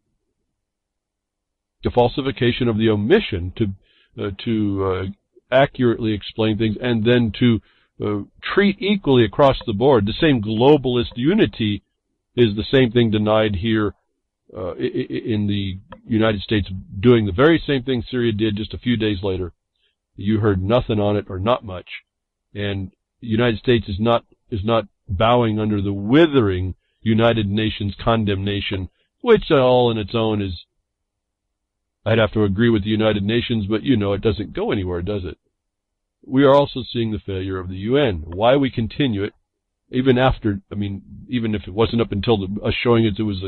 The falsification of the omission to accurately explain things, and then to treat equally across the board. The same globalist unity is the same thing denied here in the United States, doing the very same thing Syria did just a few days later. You heard nothing on it, or not much, and the United States is not bowing under the withering United Nations condemnation, which all in its own is, I'd have to agree with the United Nations, but it doesn't go anywhere, does it? We are also seeing the failure of the UN. Why we continue it, even after, even if it wasn't up until us showing it was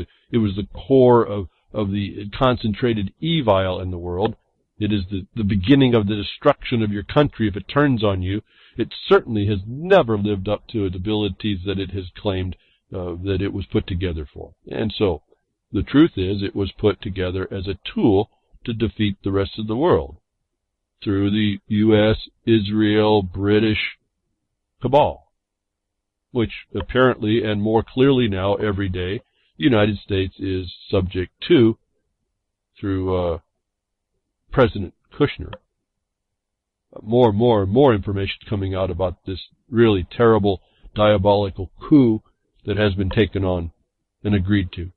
the core of the concentrated evil in the world. It is the beginning of the destruction of your country if it turns on you. It certainly has never lived up to its abilities that it has claimed that it was put together for. And so, the truth is, it was put together as a tool to defeat the rest of the world through the U.S., Israel, British cabal, which apparently, and more clearly now every day, the United States is subject to through President Kushner. More information coming out about this really terrible, diabolical coup that has been taken on and agreed to.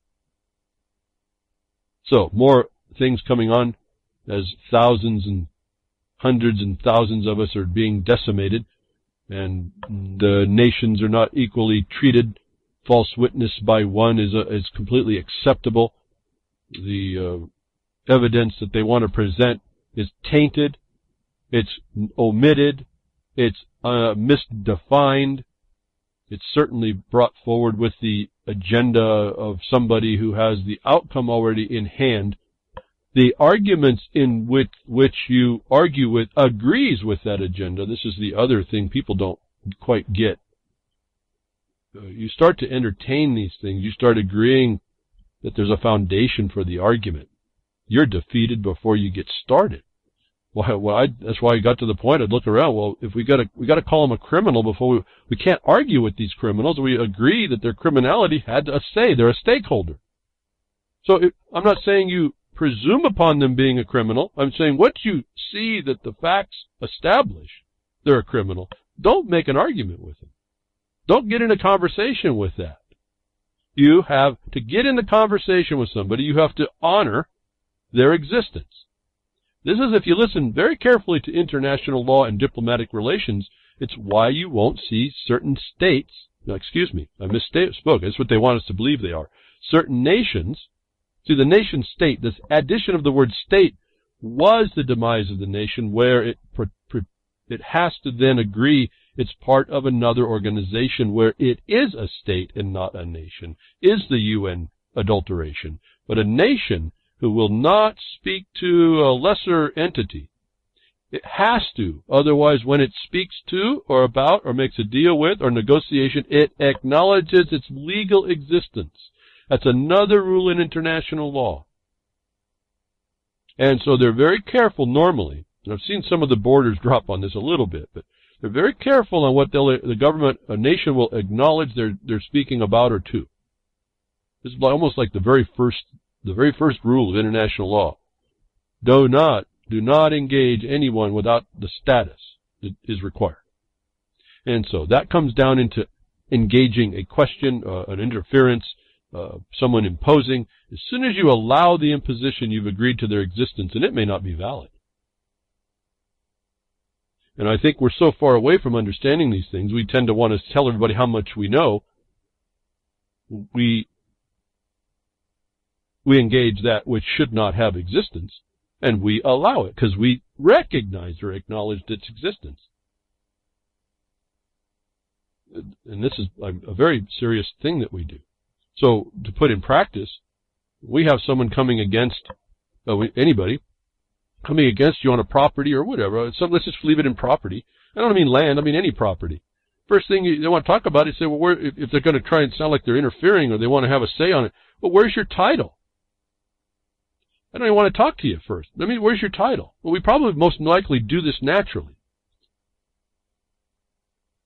So, more things coming on as thousands and hundreds and thousands of us are being decimated, and the nations are not equally treated. False witness by one is completely acceptable. The evidence that they want to present is tainted. It's omitted. It's misdefined. It's certainly brought forward with the agenda of somebody who has the outcome already in hand. The arguments in which you argue with agrees with that agenda. This is the other thing people don't quite get. You start to entertain these things. You start agreeing that there's a foundation for the argument. You're defeated before you get started. That's why I got to the point. I'd look around. Well, if we got to call them a criminal before we can't argue with these criminals. We agree that their criminality had a say. They're a stakeholder. So I'm not saying you presume upon them being a criminal. I'm saying once you see that the facts establish they're a criminal, don't make an argument with them. Don't get in a conversation with that. You have to get in the conversation with somebody, you have to honor their existence. This is, if you listen very carefully to international law and diplomatic relations, it's why you won't see certain states, no, excuse me, I misspoke, that's what they want us to believe they are. Certain nations, see, the nation state, this addition of the word state was the demise of the nation, where it has to then agree it's part of another organization where it is a state and not a nation, is the UN adulteration. But a nation who will not speak to a lesser entity, it has to. Otherwise, when it speaks to or about or makes a deal with or negotiation, it acknowledges its legal existence. That's another rule in international law. And so they're very careful normally, and I've seen some of the borders drop on this a little bit, but they're very careful on what the government, a nation will acknowledge they're speaking about or to. This is almost like the very first rule of international law. Do not engage anyone without the status that is required. And so that comes down into engaging a question, an interference, someone imposing. As soon as you allow the imposition, you've agreed to their existence, and it may not be valid. And I think we're so far away from understanding these things, we tend to want to tell everybody how much we know. We engage that which should not have existence, and we allow it because we recognize or acknowledge its existence. And this is a very serious thing that we do. So to put in practice, we have someone coming against anybody, coming against you on a property or whatever. So let's just leave it in property. I don't mean land, I mean any property. First thing they want to talk about is say, well, if they're going to try and sound like they're interfering or they want to have a say on it, well, where's your title? I don't even want to talk to you first. I mean, where's your title? Well, we probably most likely do this naturally.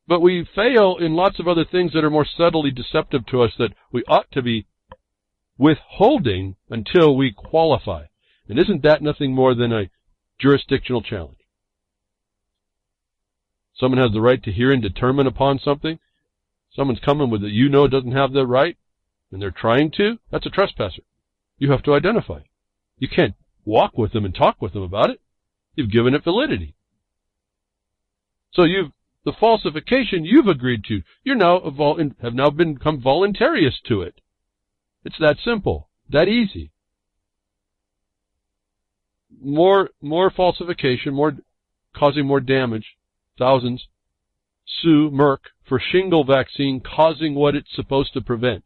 But we fail in lots of other things that are more subtly deceptive to us that we ought to be withholding until we qualify. And isn't that nothing more than a jurisdictional challenge? Someone has the right to hear and determine upon something. Someone's coming with it, doesn't have the right, and they're trying to. That's a trespasser. You have to identify. You can't walk with them and talk with them about it. You've given it validity. So the falsification you've agreed to, have now become voluntarious to it. It's that simple, that easy. More falsification, causing more damage, thousands. Sue Merck for shingle vaccine causing what it's supposed to prevent.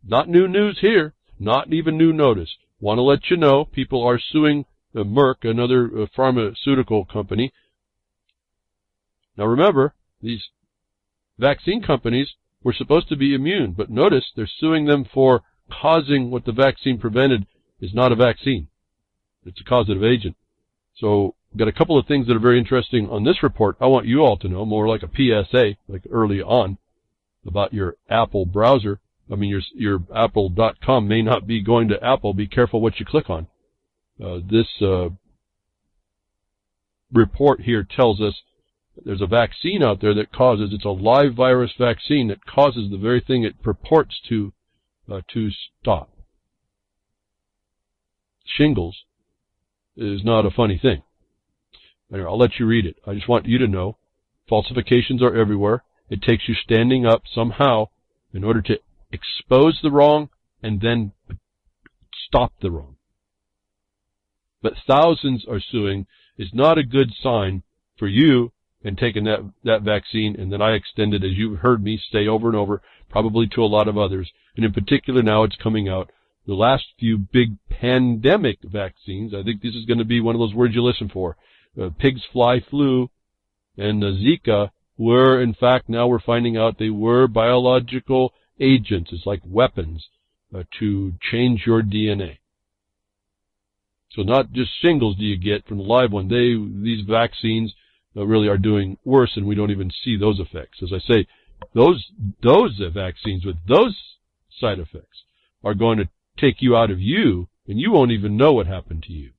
Not new news here, not even new notice. Want to let you know, people are suing Merck, another pharmaceutical company. Now remember, these vaccine companies were supposed to be immune, but notice they're suing them for causing what the vaccine prevented is not a vaccine. It's a causative agent. So, got a couple of things that are very interesting on this report. I want you all to know, more like a PSA, like early on, about your Apple browser. I mean, your Apple.com may not be going to Apple. Be careful what you click on. This report here tells us there's a vaccine out there that causes, it's a live virus vaccine that causes the very thing it purports to stop. Shingles is not a funny thing. Anyway, I'll let you read it. I just want you to know falsifications are everywhere. It takes you standing up somehow in order to expose the wrong and then stop the wrong. But thousands are suing is not a good sign for you and taking that vaccine, and then I extended, as you've heard me say over and over, probably to a lot of others. And in particular now it's coming out. The last few big pandemic vaccines, I think this is going to be one of those words you listen for. Pig's fly flu and Zika were, in fact, now we're finding out they were biological agents. It's like weapons to change your DNA. So not just shingles do you get from the live one. These vaccines really are doing worse, and we don't even see those effects. As I say, those vaccines with those side effects are going to take you out of you, and you won't even know what happened to you.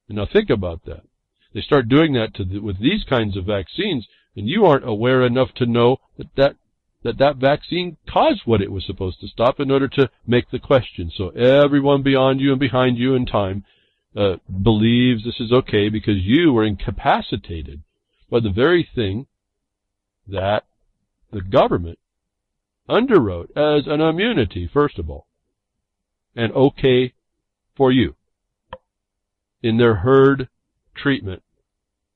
And now think about that. They start doing that with these kinds of vaccines, and you aren't aware enough to know that that vaccine caused what it was supposed to stop in order to make the question. So everyone beyond you and behind you in time believes this is okay because you were incapacitated by the very thing that the government underwrote as an immunity, first of all, and okay for you in their herd treatment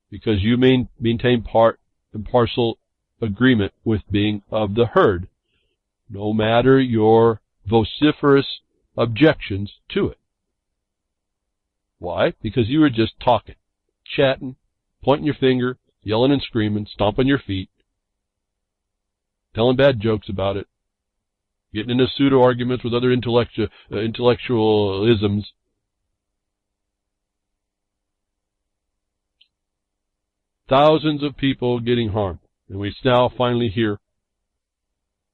because you maintain part and parcel agreement with being of the herd, no matter your vociferous objections to it. Why? Because you were just talking, chatting, pointing your finger, yelling and screaming, stomping your feet, telling bad jokes about it, getting into pseudo-arguments with other intellectualisms. Thousands of people getting harmed. And we now finally hear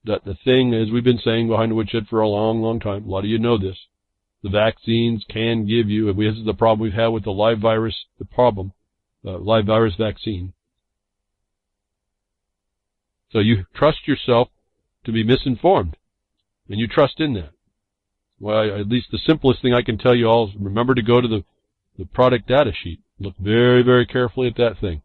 that the thing, as we've been saying behind the woodshed for a long, long time, a lot of you know this, the vaccines can give you, and this is the problem we've had with the live virus, live virus vaccine. So you trust yourself to be misinformed, and you trust in that. Well, at least the simplest thing I can tell you all is remember to go to the product data sheet. Look very, very carefully at that thing.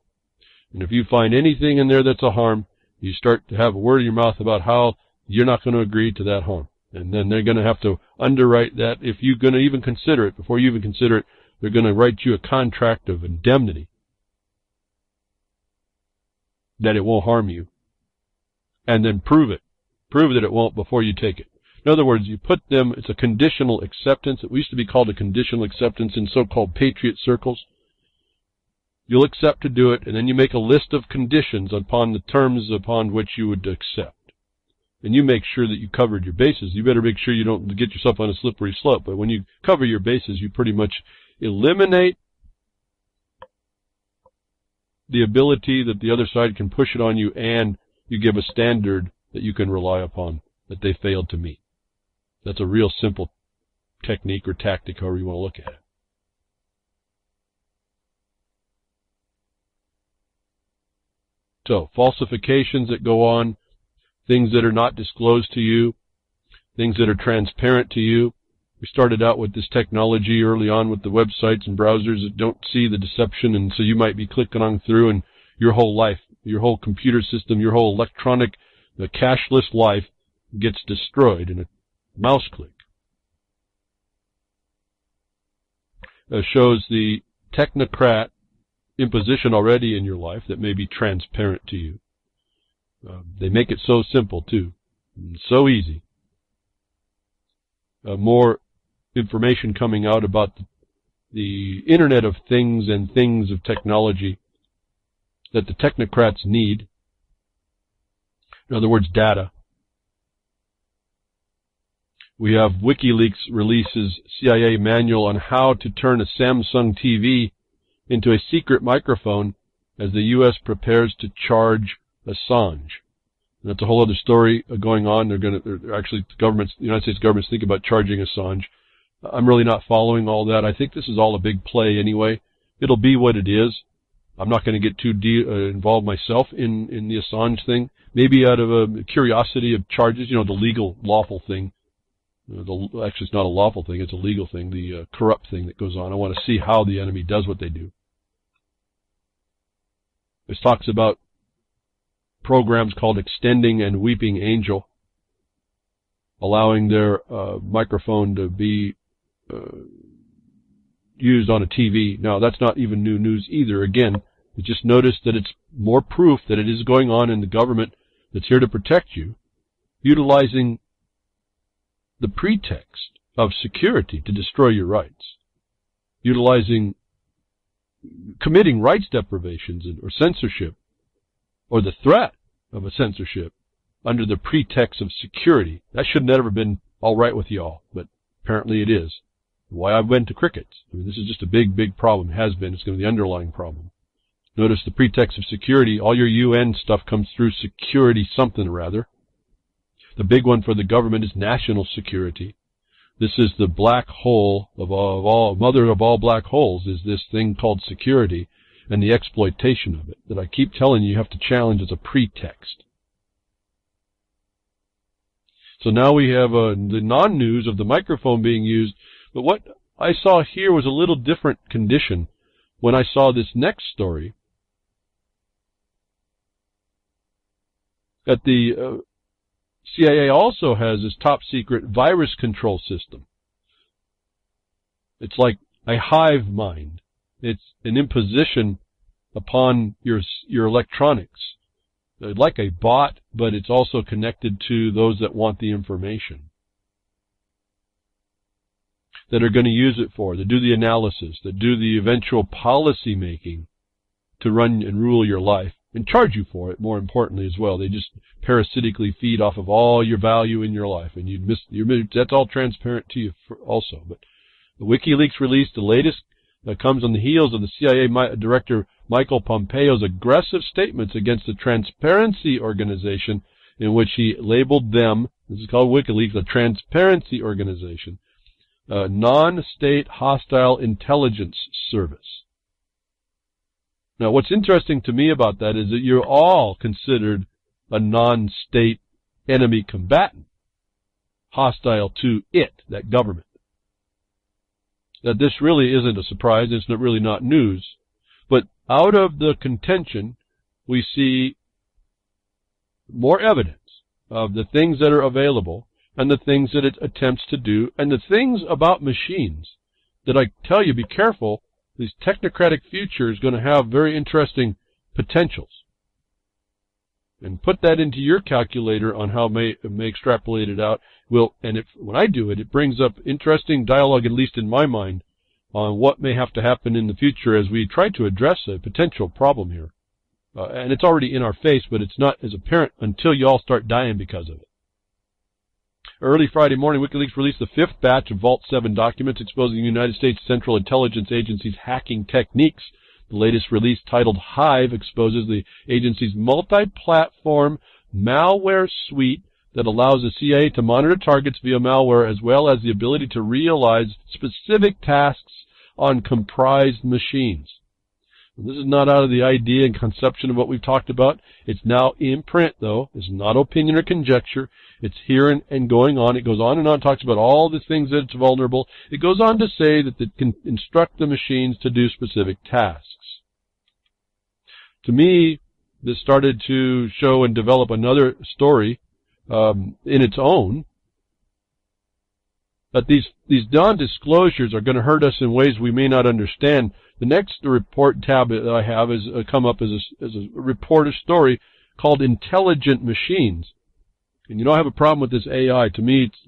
And if you find anything in there that's a harm, you start to have a word in your mouth about how you're not going to agree to that harm. And then they're going to have to underwrite that. If you're going to even consider it, before you even consider it, they're going to write you a contract of indemnity that it won't harm you. And then prove it. Prove that it won't before you take it. In other words, you put them, it's a conditional acceptance. It used to be called a conditional acceptance in so-called patriot circles. You'll accept to do it, and then you make a list of conditions upon the terms upon which you would accept. And you make sure that you covered your bases. You better make sure you don't get yourself on a slippery slope. But when you cover your bases, you pretty much eliminate the ability that the other side can push it on you, and you give a standard that you can rely upon that they failed to meet. That's a real simple technique or tactic, however you want to look at it. So, falsifications that go on, things that are not disclosed to you, things that are transparent to you. We started out with this technology early on with the websites and browsers that don't see the deception, and so you might be clicking on through, and your whole life, your whole computer system, your whole electronic, cashless life gets destroyed in a mouse click. Shows the technocrat imposition already in your life that may be transparent to you. They make it so simple, too. So easy. More information coming out about the Internet of Things and things of technology that the technocrats need. In other words, data. We have WikiLeaks releases CIA manual on how to turn a Samsung TV into a secret microphone as the U.S. prepares to charge Assange. And that's a whole other story going on. They're actually, the United States government's thinking about charging Assange. I'm really not following all that. I think this is all a big play anyway. It'll be what it is. I'm not going to get too involved myself in the Assange thing. Maybe out of a curiosity of charges, the legal, lawful thing. Actually, it's not a lawful thing. It's a legal thing, the corrupt thing that goes on. I want to see how the enemy does what they do. This talks about programs called Extending and Weeping Angel, allowing their microphone to be used on a TV. Now, that's not even new news either. Again, you just notice that it's more proof that it is going on in the government that's here to protect you, utilizing the pretext of security to destroy your rights, committing rights deprivations or censorship, or the threat of a censorship under the pretext of security. That should never have been all right with y'all, but apparently it is. Why I went to crickets. This is just a big, big problem. It has been. It's going to be the underlying problem. Notice the pretext of security. All your UN stuff comes through security something or other. The big one for the government is national security. This is the black hole of all, mother of all black holes is this thing called security and the exploitation of it that I keep telling you have to challenge as a pretext. So now we have the non-news of the microphone being used. But what I saw here was a little different condition when I saw this next story. That the CIA also has this top-secret virus control system. It's like a hive mind. It's an imposition upon your electronics. Like a bot, but it's also connected to those that want the information, that are going to use it for, that do the analysis, that do the eventual policy making to run and rule your life, and charge you for it, more importantly as well. They just parasitically feed off of all your value in your life, and that's all transparent to you also. But the WikiLeaks released the latest that comes on the heels of the CIA Director Michael Pompeo's aggressive statements against the Transparency Organization, in which he labeled them, this is called WikiLeaks, a Transparency Organization, a non-state hostile intelligence service. Now, what's interesting to me about that is that you're all considered a non-state enemy combatant, hostile to it, that government. That this really isn't a surprise, it's really not news. But out of the contention, we see more evidence of the things that are available and the things that it attempts to do and the things about machines that I tell you, be careful. This technocratic future is going to have very interesting potentials. And put that into your calculator on how may extrapolate it out. When I do it, it brings up interesting dialogue, at least in my mind, on what may have to happen in the future as we try to address a potential problem here. And it's already in our face, but it's not as apparent until you all start dying because of it. Early Friday morning, WikiLeaks released the 5th batch of Vault 7 documents exposing the United States Central Intelligence Agency's hacking techniques. The latest release, titled HIVE, exposes the agency's multi-platform malware suite that allows the CIA to monitor targets via malware, as well as the ability to realize specific tasks on comprised machines. And this is not out of the idea and conception of what we've talked about. It's now in print, though. It's not opinion or conjecture. It's here and going on. It goes on and on, talks about all the things that it's vulnerable. It goes on to say that it can instruct the machines to do specific tasks. To me, this started to show and develop another story in its own, that these non-disclosures are going to hurt us in ways we may not understand. The next report tab that I have is come up as a report, a story called Intelligent Machines. And you know, I have a problem with this AI. To me, it's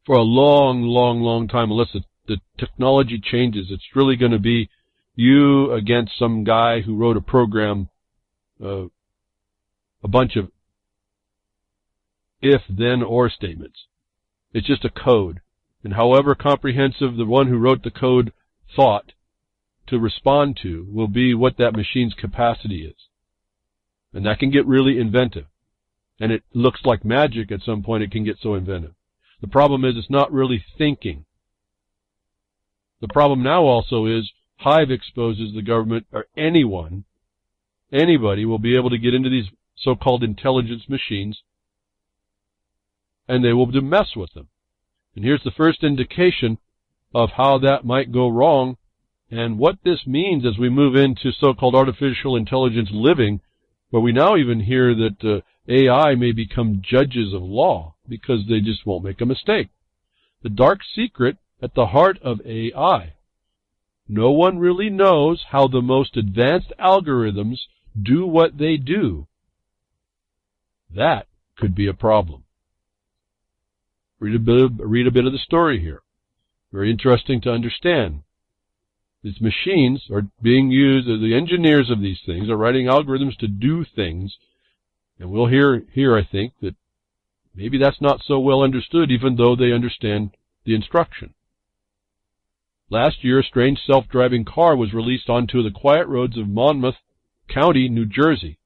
for a long time, unless the technology changes, it's really going to be you against some guy who wrote a program, a bunch of if, then, or statements. It's just a code. And however comprehensive the one who wrote the code thought to respond to will be what that machine's capacity is. And that can get really inventive. And it looks like magic at some point, it can get so inventive. The problem is it's not really thinking. The problem now also is HIVE exposes the government, or anybody will be able to get into these so-called intelligence machines, and they will mess with them. And here's the first indication of how that might go wrong and what this means as we move into so-called artificial intelligence living, where we now even hear that AI may become judges of law because they just won't make a mistake. The dark secret at the heart of AI. No one really knows how the most advanced algorithms do what they do. That could be a problem. Read a bit of the story here. Very interesting to understand. These machines are being used, the engineers of these things are writing algorithms to do things, and we'll hear here, I think, that maybe that's not so well understood, even though they understand the instruction. Last year, a strange self-driving car was released onto the quiet roads of Monmouth County, New Jersey.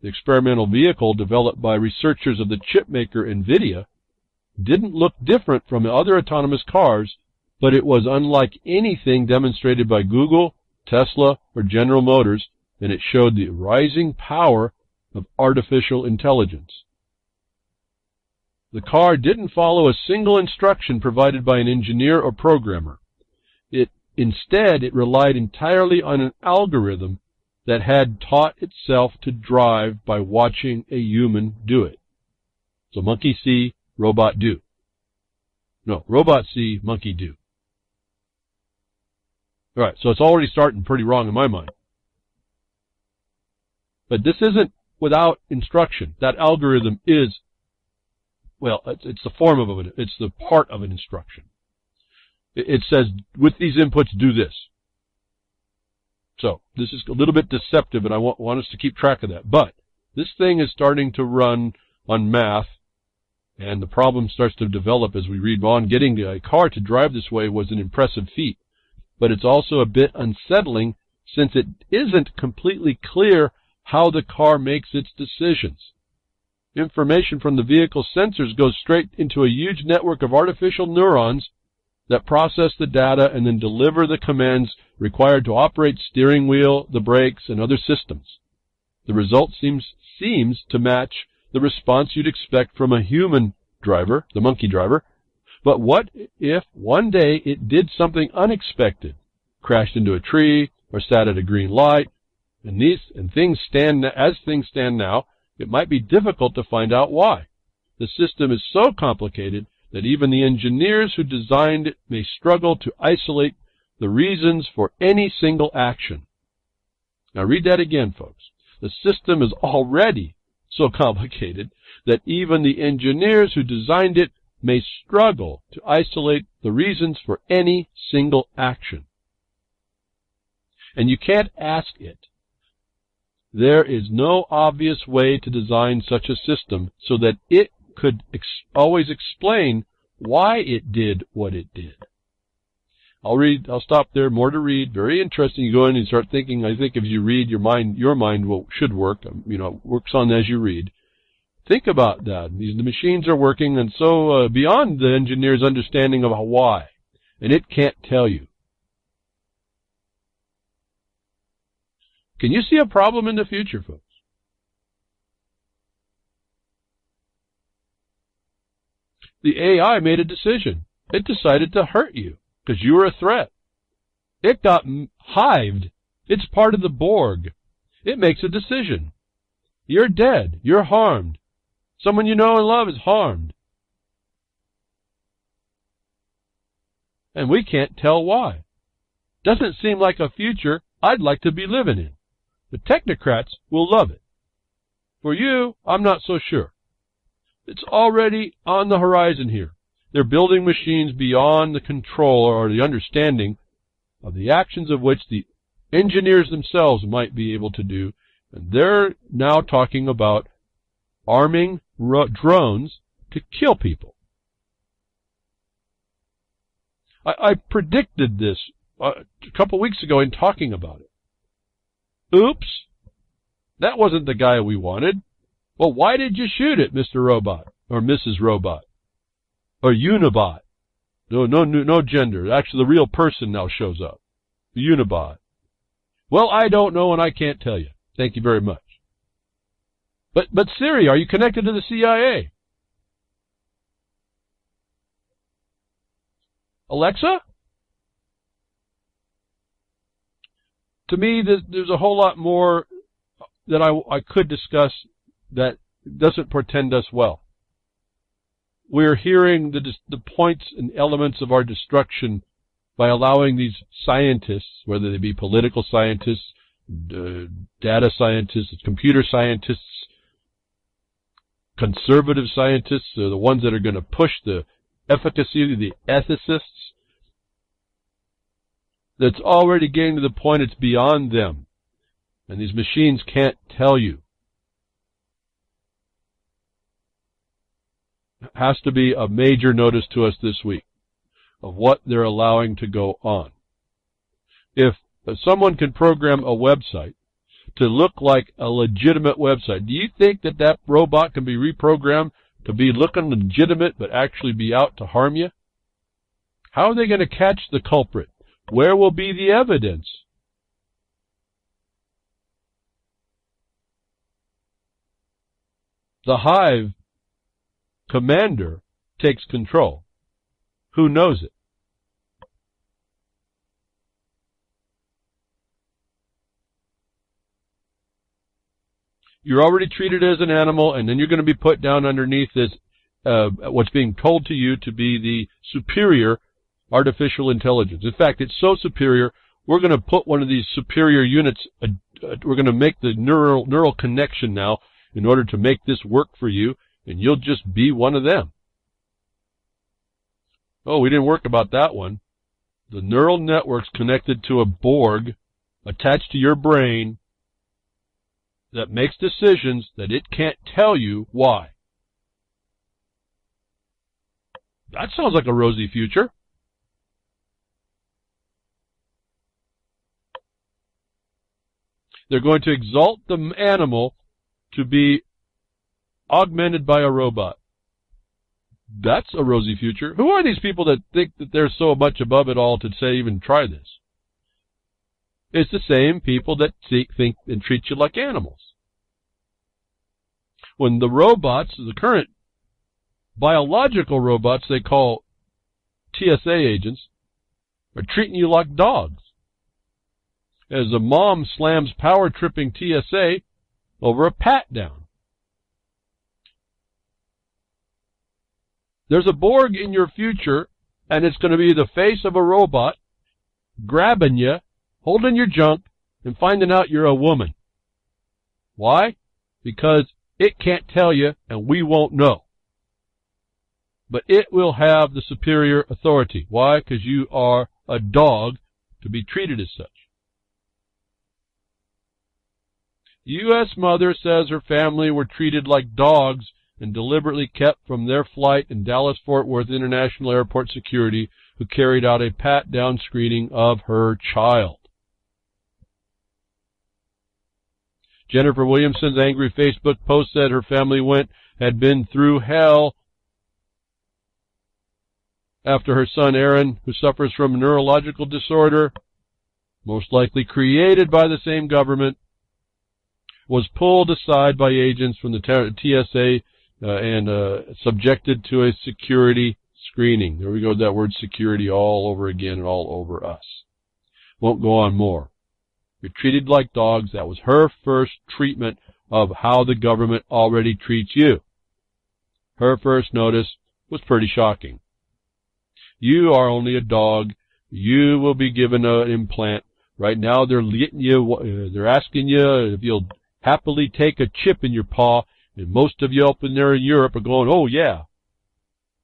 The experimental vehicle, developed by researchers of the chipmaker NVIDIA, didn't look different from other autonomous cars, but it was unlike anything demonstrated by Google, Tesla, or General Motors, and it showed the rising power of artificial intelligence. The car didn't follow a single instruction provided by an engineer or programmer. Instead, it relied entirely on an algorithm that had taught itself to drive by watching a human do it. So monkey see, robot do. No, robot see, monkey do. All right, so it's already starting pretty wrong in my mind. But this isn't without instruction. That algorithm is, well, it's the form of it. It's the part of an instruction. It says, with these inputs, do this. So this is a little bit deceptive, and I want us to keep track of that. But this thing is starting to run on math, and the problem starts to develop as we read on. Getting a car to drive this way was an impressive feat, but it's also a bit unsettling since it isn't completely clear how the car makes its decisions. Information from the vehicle sensors goes straight into a huge network of artificial neurons that process the data and then deliver the commands required to operate steering wheel, the brakes, and other systems. The result seems to match the response you'd expect from a human driver, the monkey driver. But what if one day it did something unexpected, crashed into a tree, or sat at a green light? As things stand now, it might be difficult to find out why. The system is so complicated that even the engineers who designed it may struggle to isolate the reasons for any single action. Now read that again, folks. The system is already so complicated that even the engineers who designed it may struggle to isolate the reasons for any single action. And you can't ask it. There is no obvious way to design such a system so that it could always explain why it did what it did. I'll stop there. More to read. Very interesting. You go in and start thinking. I think if you read, your mind should work. Works on as you read. Think about that. The machines are working, and so beyond the engineer's understanding of why, and it can't tell you. Can you see a problem in the future, folks? The AI made a decision. It decided to hurt you because you were a threat. It got hived. It's part of the Borg. It makes a decision. You're dead. You're harmed. Someone you know and love is harmed. And we can't tell why. Doesn't seem like a future I'd like to be living in. The technocrats will love it. For you, I'm not so sure. It's already on the horizon here. They're building machines beyond the control or the understanding of the actions of which the engineers themselves might be able to do. And they're now talking about arming drones to kill people. I predicted this a couple weeks ago in talking about it. Oops, that wasn't the guy we wanted. Well, why did you shoot it, Mr. Robot, or Mrs. Robot, or Unibot? No gender. Actually, the real person now shows up. Unibot. Well, I don't know, and I can't tell you. Thank you very much. But Siri, are you connected to the CIA? Alexa? To me, there's a whole lot more that I could discuss that doesn't portend us well. We're hearing the points and elements of our destruction by allowing these scientists, whether they be political scientists, data scientists, computer scientists, conservative scientists, the ones that are going to push the efficacy of the ethicists, that's already getting to the point it's beyond them. And these machines can't tell you. It has to be a major notice to us this week of what they're allowing to go on. If someone can program a website to look like a legitimate website, do you think that robot can be reprogrammed to be looking legitimate but actually be out to harm you? How are they going to catch the culprit? Where will be the evidence? The HIVE commander takes control. Who knows it? You're already treated as an animal, and then you're going to be put down underneath this, what's being told to you to be the superior artificial intelligence. In fact, it's so superior, we're going to put one of these superior units, we're going to make the neural connection now in order to make this work for you, and you'll just be one of them. Oh, we didn't work about that one. The neural network's connected to a Borg attached to your brain that makes decisions that it can't tell you why. That sounds like a rosy future. They're going to exalt the animal to be augmented by a robot. That's a rosy future. Who are these people that think that they're so much above it all to say even try this? It's the same people that think and treat you like animals. When the robots, the current biological robots they call TSA agents, are treating you like dogs. As a mom slams power-tripping TSA over a pat-down. There's a Borg in your future, and it's going to be the face of a robot grabbing you, holding your junk, and finding out you're a woman. Why? Because it can't tell you, and we won't know. But it will have the superior authority. Why? Because you are a dog to be treated as such. U.S. mother says her family were treated like dogs and deliberately kept from their flight in Dallas-Fort Worth International Airport security, who carried out a pat-down screening of her child. Jennifer Williamson's angry Facebook post said her family had been through hell after her son Aaron, who suffers from a neurological disorder, most likely created by the same government, was pulled aside by agents from the TSA and subjected to a security screening. There we go, that word security all over again and all over us. Won't go on more. You're treated like dogs. That was her first treatment of how the government already treats you. Her first notice was pretty shocking. You are only a dog. You will be given an implant. Right now they're asking you if you'll happily take a chip in your paw, and most of you up in there in Europe are going, oh yeah,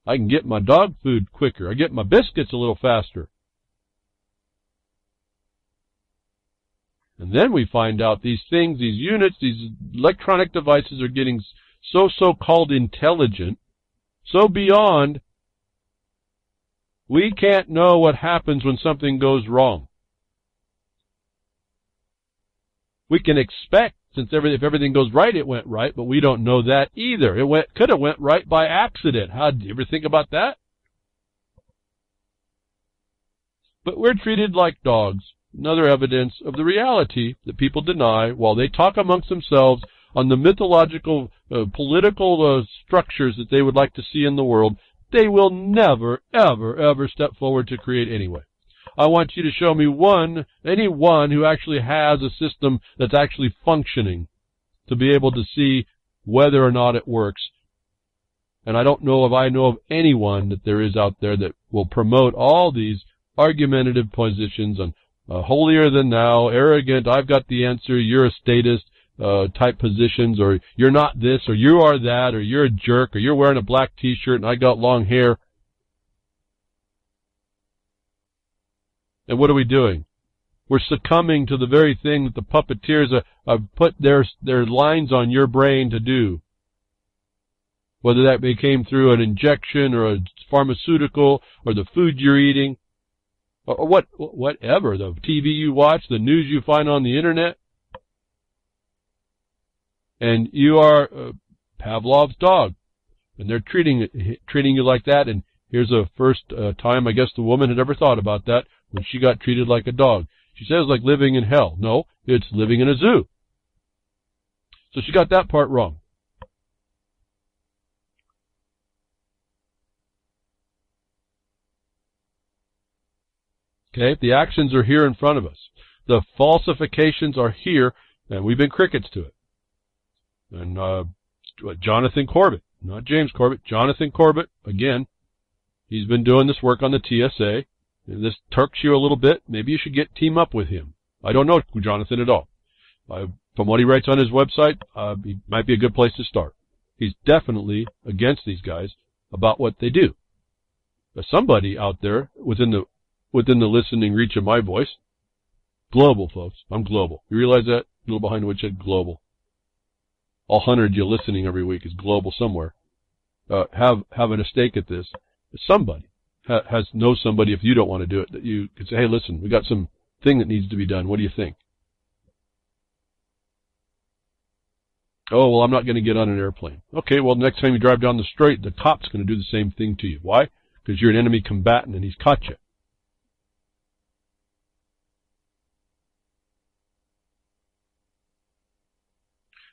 I can get my dog food quicker. I get my biscuits a little faster. And then we find out these things, these units, these electronic devices are getting so-called intelligent, so beyond, we can't know what happens when something goes wrong. We can expect, since if everything goes right, it went right, but we don't know that either. Could have went right by accident. Did you ever think about that? But we're treated like dogs. Another evidence of the reality that people deny while they talk amongst themselves on the mythological, political structures that they would like to see in the world. They will never, ever, ever step forward to create anyway. I want you to show me anyone who actually has a system that's actually functioning to be able to see whether or not it works. And I don't know if I know of anyone that there is out there that will promote all these argumentative positions on holier than thou, arrogant, I've got the answer, you're a statist type positions, or you're not this, or you are that, or you're a jerk, or you're wearing a black t-shirt and I got long hair. And what are we doing? We're succumbing to the very thing that the puppeteers have put their lines on your brain to do. Whether that came through an injection or a pharmaceutical or the food you're eating, or whatever, the TV you watch, the news you find on the internet. And you are Pavlov's dog. And they're treating you like that. And here's a first time I guess the woman had ever thought about that, when she got treated like a dog. She says like living in hell. No, it's living in a zoo. So she got that part wrong. Okay, the actions are here in front of us. The falsifications are here, and we've been crickets to it. And Jonathan Corbett, not James Corbett, Jonathan Corbett, again, he's been doing this work on the TSA. And this turks you a little bit. Maybe you should team up with him. I don't know Jonathan at all. From what he writes on his website, he might be a good place to start. He's definitely against these guys about what they do. There's somebody out there within the listening reach of my voice. Global, folks. I'm global. You realize that? A little behind Woodshed, global. All 100 you listening every week is global somewhere. Having a stake at this. Somebody knows somebody, if you don't want to do it, that you can say, hey, listen, we got some thing that needs to be done. What do you think? Oh, well, I'm not going to get on an airplane. Okay, well, next time you drive down the street, the cop's going to do the same thing to you. Why? Because you're an enemy combatant and he's caught you.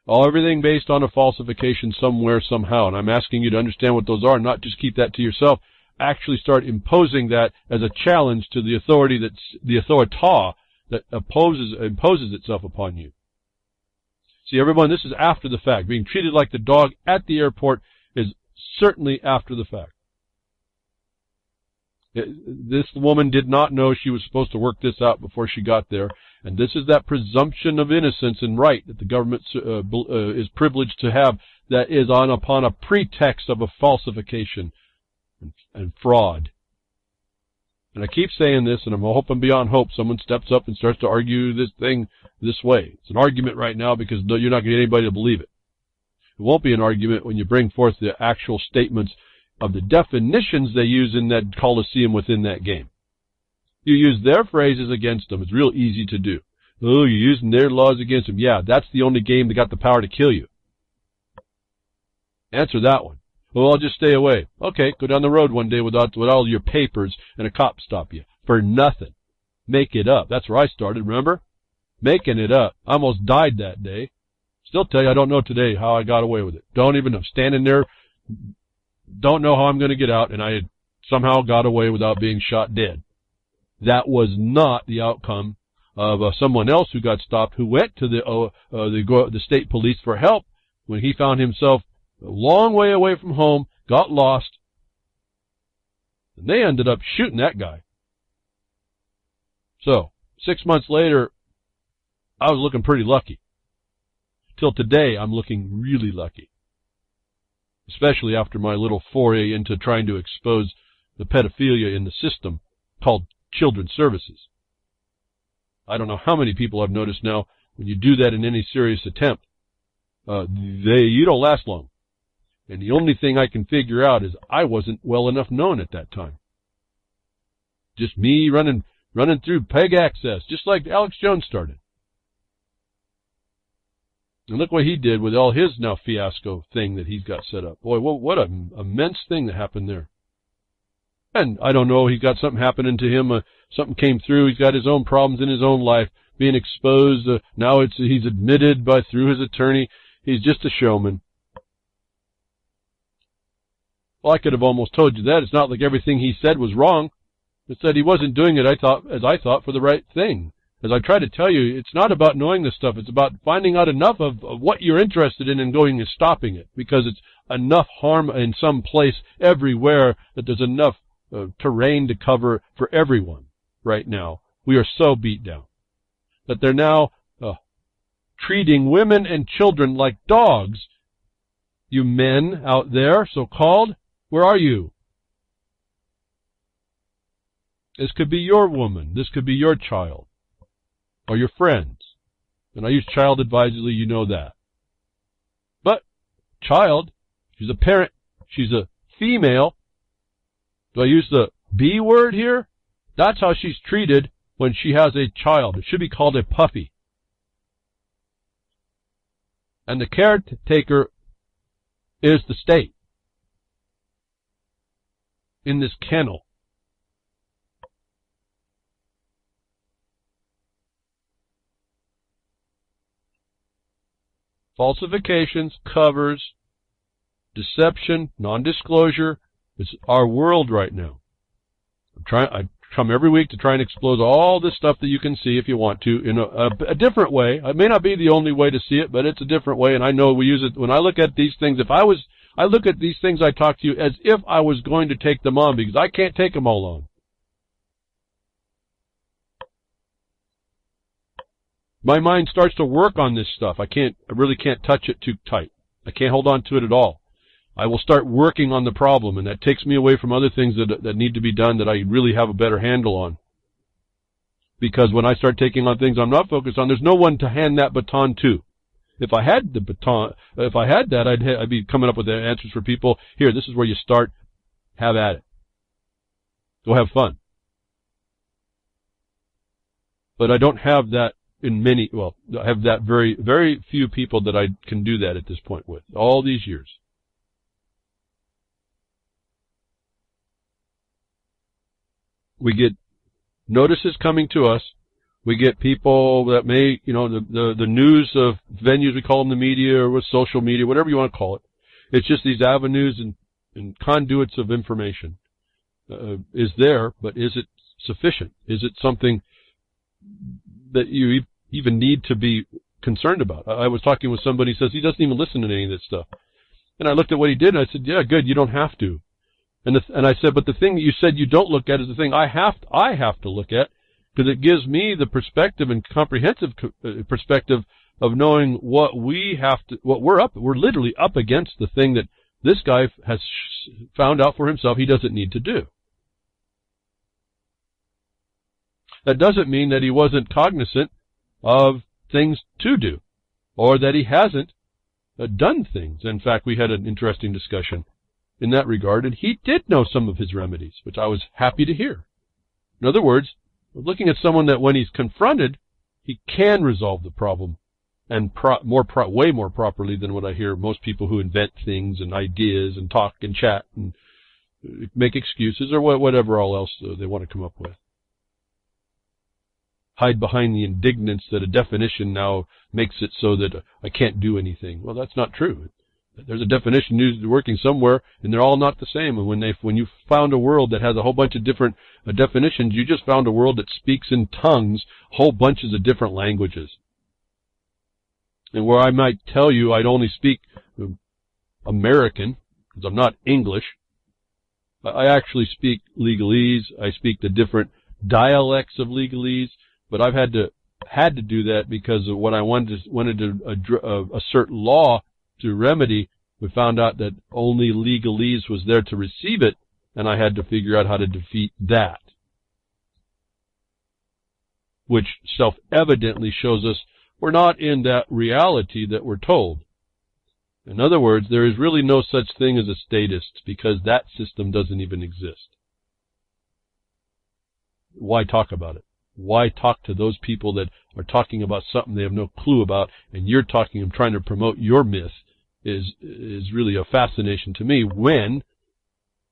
Everything based on a falsification somewhere, somehow. And I'm asking you to understand what those are, not just keep that to yourself. Actually start imposing that as a challenge to the authority the authorita that imposes itself upon you. See, everyone, this is after the fact. Being treated like the dog at the airport is certainly after the fact. This woman did not know she was supposed to work this out before she got there. And this is that presumption of innocence and right that the government is privileged to have, that is upon a pretext of a falsification and fraud. And I keep saying this, and I'm hoping beyond hope someone steps up and starts to argue this thing this way. It's an argument right now because you're not going to get anybody to believe it. It won't be an argument when you bring forth the actual statements of the definitions they use in that Coliseum within that game. You use their phrases against them. It's real easy to do. Oh, you're using their laws against them. Yeah, that's the only game that got the power to kill you. Answer that one. Well, I'll just stay away. Okay, go down the road one day with all your papers and a cop stop you. For nothing. Make it up. That's where I started, remember? Making it up. I almost died that day. Still tell you, I don't know today how I got away with it. Don't even know. Standing there, don't know how I'm going to get out, and I somehow got away without being shot dead. That was not the outcome of someone else who got stopped, who went to the state police for help when he found himself a long way away from home, got lost, and they ended up shooting that guy. So, 6 months later, I was looking pretty lucky. Till today, I'm looking really lucky. Especially after my little foray into trying to expose the pedophilia in the system called Children's Services. I don't know how many people I've noticed now, when you do that in any serious attempt, you don't last long. And the only thing I can figure out is I wasn't well enough known at that time. Just me running through peg access, just like Alex Jones started. And look what he did with all his now fiasco thing that he's got set up. Boy, what an immense thing that happened there. And I don't know, he got something happening to him, something came through, he's got his own problems in his own life, being exposed, now he's admitted through his attorney, he's just a showman. Well, I could have almost told you that. It's not like everything he said was wrong. It said he wasn't doing it, as I thought, for the right thing. As I try to tell you, it's not about knowing this stuff. It's about finding out enough of what you're interested in and going and stopping it. Because it's enough harm in some place everywhere that there's enough terrain to cover for everyone right now. We are so beat down that they're now treating women and children like dogs. You men out there, so-called, where are you? This could be your woman. This could be your child. Or your friends. And I use child advisedly, you know that. But, child, she's a parent. She's a female. Do I use the B word here? That's how she's treated when she has a child. It should be called a puppy. And the caretaker is the state in this kennel. Falsifications, covers, deception, non-disclosure. It's our world right now. I'm come every week to try and expose all this stuff that you can see if you want to in a different way. It may not be the only way to see it, but it's a different way, and I know we use it. When I look at these things, I look at these things I talk to you as if I was going to take them on, because I can't take them all on. My mind starts to work on this stuff. I really can't touch it too tight. I can't hold on to it at all. I will start working on the problem, and that takes me away from other things that need to be done that I really have a better handle on. Because when I start taking on things I'm not focused on, there's no one to hand that baton to. If I had the baton, if I had that, I'd be coming up with the answers for people. Here, this is where you start. Have at it. Go have fun. But I don't have that I have that very, very few people that I can do that at this point with, all these years. We get notices coming to us. We get people that may, the news of venues, we call them the media or with social media, whatever you want to call it. It's just these avenues and conduits of information is there, but is it sufficient? Is it something that you even need to be concerned about? I was talking with somebody who says he doesn't even listen to any of this stuff. And I looked at what he did, and I said, yeah, good, you don't have to. And I said, but the thing that you said you don't look at is the thing I have to look at, because it gives me the perspective and comprehensive perspective of knowing what we're literally up against, the thing that this guy has found out for himself he doesn't need to do. That doesn't mean that he wasn't cognizant of things to do, or that he hasn't done things. In fact, we had an interesting discussion in that regard, and he did know some of his remedies, which I was happy to hear. In other words, we're looking at someone that when he's confronted, he can resolve the problem, and way more properly than what I hear most people who invent things and ideas and talk and chat and make excuses or whatever all else they want to come up with. Hide behind the indignance that a definition now makes it so that I can't do anything. Well, that's not true. There's a definition used working somewhere, and they're all not the same. And when you found a world that has a whole bunch of different definitions, you just found a world that speaks in tongues, whole bunches of different languages. And where I might tell you I'd only speak American, because I'm not English, I actually speak legalese. I speak the different dialects of legalese, but I've had to do that because of what I wanted to assert law to remedy. We found out that only legalese was there to receive it, and I had to figure out how to defeat that, which self-evidently shows us we're not in that reality that we're told. In other words, there is really no such thing as a statist, because that system doesn't even exist. Why talk about it? Why talk to those people that are talking about something they have no clue about, and you're talking and trying to promote your myth is really a fascination to me when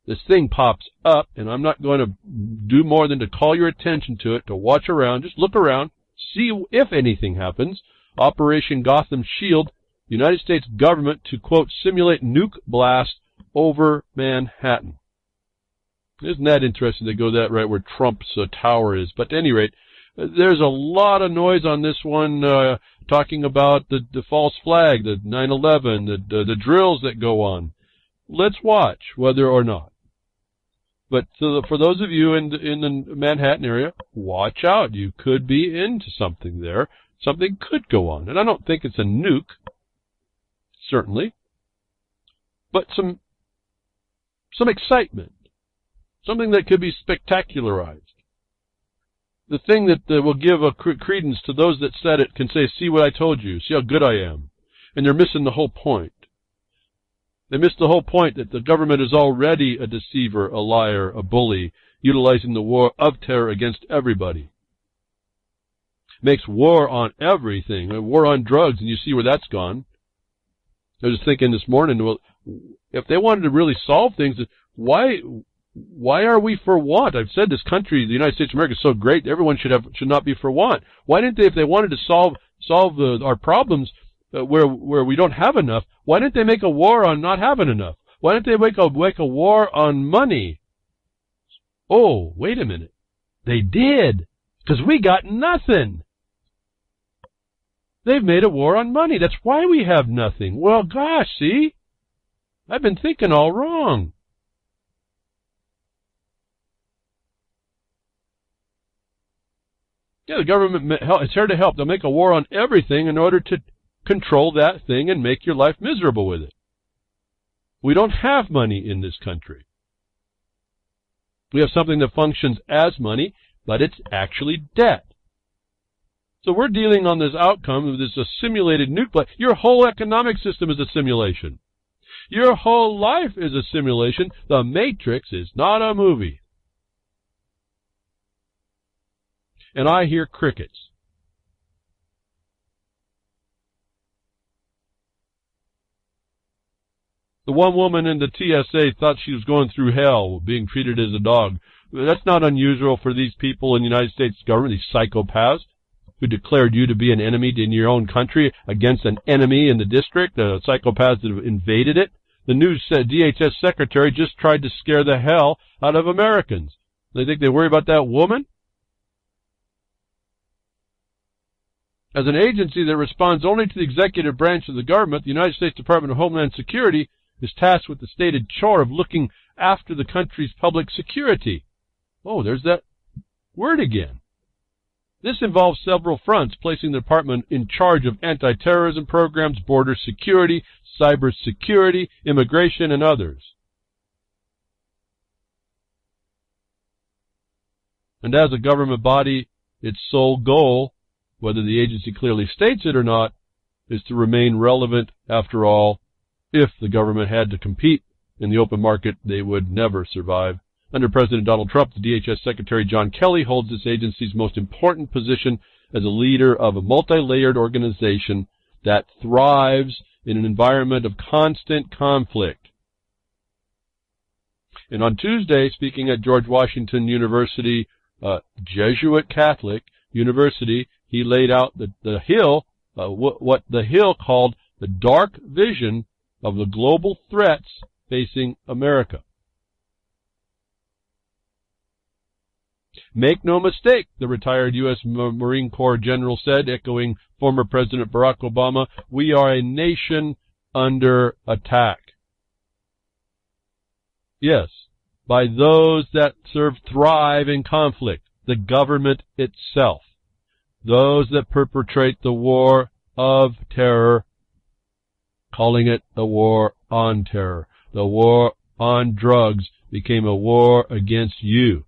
this thing pops up, and I'm not going to do more than to call your attention to it, to watch around, just look around, see if anything happens. Operation Gotham Shield, the United States government to, quote, simulate nuke blast over Manhattan. Isn't that interesting? They go that right where Trump's tower is. But at any rate, there's a lot of noise on this one, talking about the false flag, the 9/11, the drills that go on. Let's watch whether or not. But for those of you in the Manhattan area, watch out. You could be into something there. Something could go on. And I don't think it's a nuke, certainly, but some excitement. Something that could be spectacularized. The thing that will give a credence to those that said it can say, see what I told you, see how good I am. And they're missing the whole point. They missed the whole point that the government is already a deceiver, a liar, a bully, utilizing the war of terror against everybody. Makes war on everything, a war on drugs, and you see where that's gone. I was thinking this morning, well, if they wanted to really solve things, why are we for want? I've said this country, the United States of America, is so great, everyone should not be for want. Why didn't they, if they wanted to solve our problems where we don't have enough, why didn't they make a war on not having enough? Why didn't they make a war on money? Oh, wait a minute. They did, because we got nothing. They've made a war on money. That's why we have nothing. Well, gosh, see? I've been thinking all wrong. Yeah, the government is here to help. They'll make a war on everything in order to control that thing and make your life miserable with it. We don't have money in this country. We have something that functions as money, but it's actually debt. So we're dealing on this outcome of this simulated nuke. Your whole economic system is a simulation. Your whole life is a simulation. The Matrix is not a movie. And I hear crickets. The one woman in the TSA thought she was going through hell, being treated as a dog. That's not unusual for these people in the United States government, these psychopaths who declared you to be an enemy in your own country against an enemy in the district, the psychopaths that have invaded it. The new DHS secretary just tried to scare the hell out of Americans. They think they worry about that woman? As an agency that responds only to the executive branch of the government, the United States Department of Homeland Security is tasked with the stated chore of looking after the country's public security. Oh, there's that word again. This involves several fronts, placing the department in charge of anti-terrorism programs, border security, cyber security, immigration, and others. And as a government body, its sole goal, whether the agency clearly states it or not, is to remain relevant. After all, if the government had to compete in the open market, they would never survive. Under President Donald Trump, the DHS Secretary John Kelly holds this agency's most important position as a leader of a multi-layered organization that thrives in an environment of constant conflict. And on Tuesday, speaking at George Washington University, Jesuit Catholic University, he laid out the Hill, what the Hill called the dark vision of the global threats facing America. Make no mistake, the retired U.S. Marine Corps general said, echoing former President Barack Obama, we are a nation under attack. Yes, by those that thrive in conflict, the government itself. Those that perpetrate the war of terror, calling it the war on terror. The war on drugs became a war against you.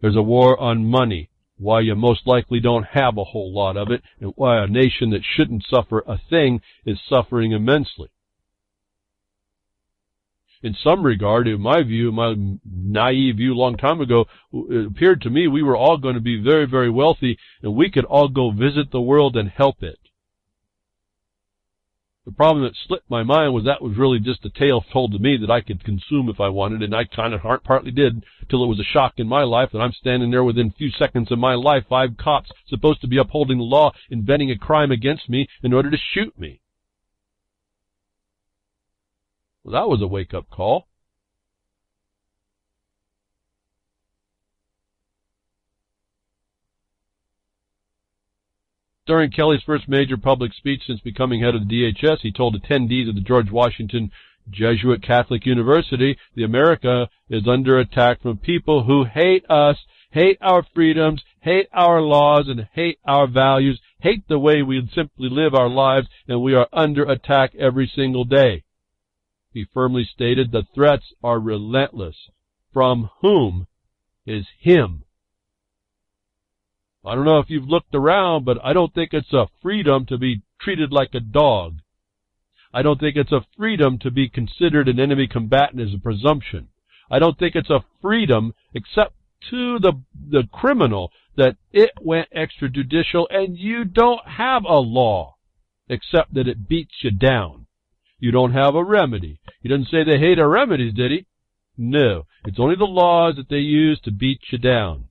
There's a war on money, why you most likely don't have a whole lot of it, and why a nation that shouldn't suffer a thing is suffering immensely. In some regard, in my view, my naive view a long time ago, it appeared to me we were all going to be very, very wealthy, and we could all go visit the world and help it. The problem that slipped my mind was that was really just a tale told to me that I could consume if I wanted, and I kind of partly did, till it was a shock in my life that I'm standing there within a few seconds of my life, 5 cops supposed to be upholding the law, inventing a crime against me in order to shoot me. Well, that was a wake-up call. During Kelly's first major public speech since becoming head of the DHS, he told attendees of the George Washington Jesuit Catholic University, the America is under attack from people who hate us, hate our freedoms, hate our laws, and hate our values, hate the way we simply live our lives, and we are under attack every single day. He firmly stated the threats are relentless. From whom is him? I don't know if you've looked around, but I don't think it's a freedom to be treated like a dog. I don't think it's a freedom to be considered an enemy combatant as a presumption. I don't think it's a freedom except to the criminal that it went extrajudicial and you don't have a law except that it beats you down. You don't have a remedy. He doesn't say they hate our remedies, did he? No. It's only the laws that they use to beat you down.